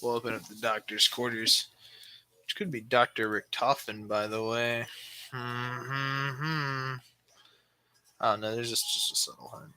We'll open up the doctor's quarters, which could be Dr. Richtofen, by the way. Oh no, there's just a subtle hint.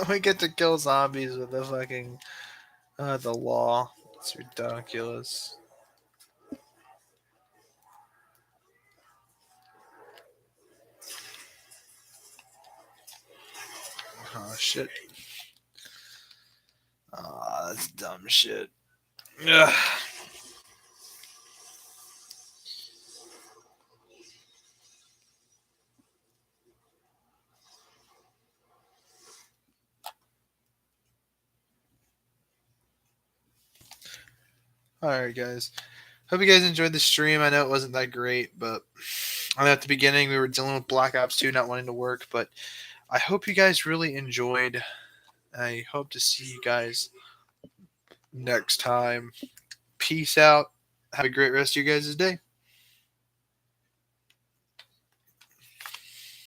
We get to kill zombies with the fucking the law. It's ridiculous. Oh shit. Ah, that's dumb shit. Ugh. Alright, guys. Hope you guys enjoyed the stream. I know it wasn't that great, but I know at the beginning we were dealing with Black Ops 2 not wanting to work, but I hope you guys really enjoyed. I hope to see you guys next time. Peace out. Have a great rest of your guys' day.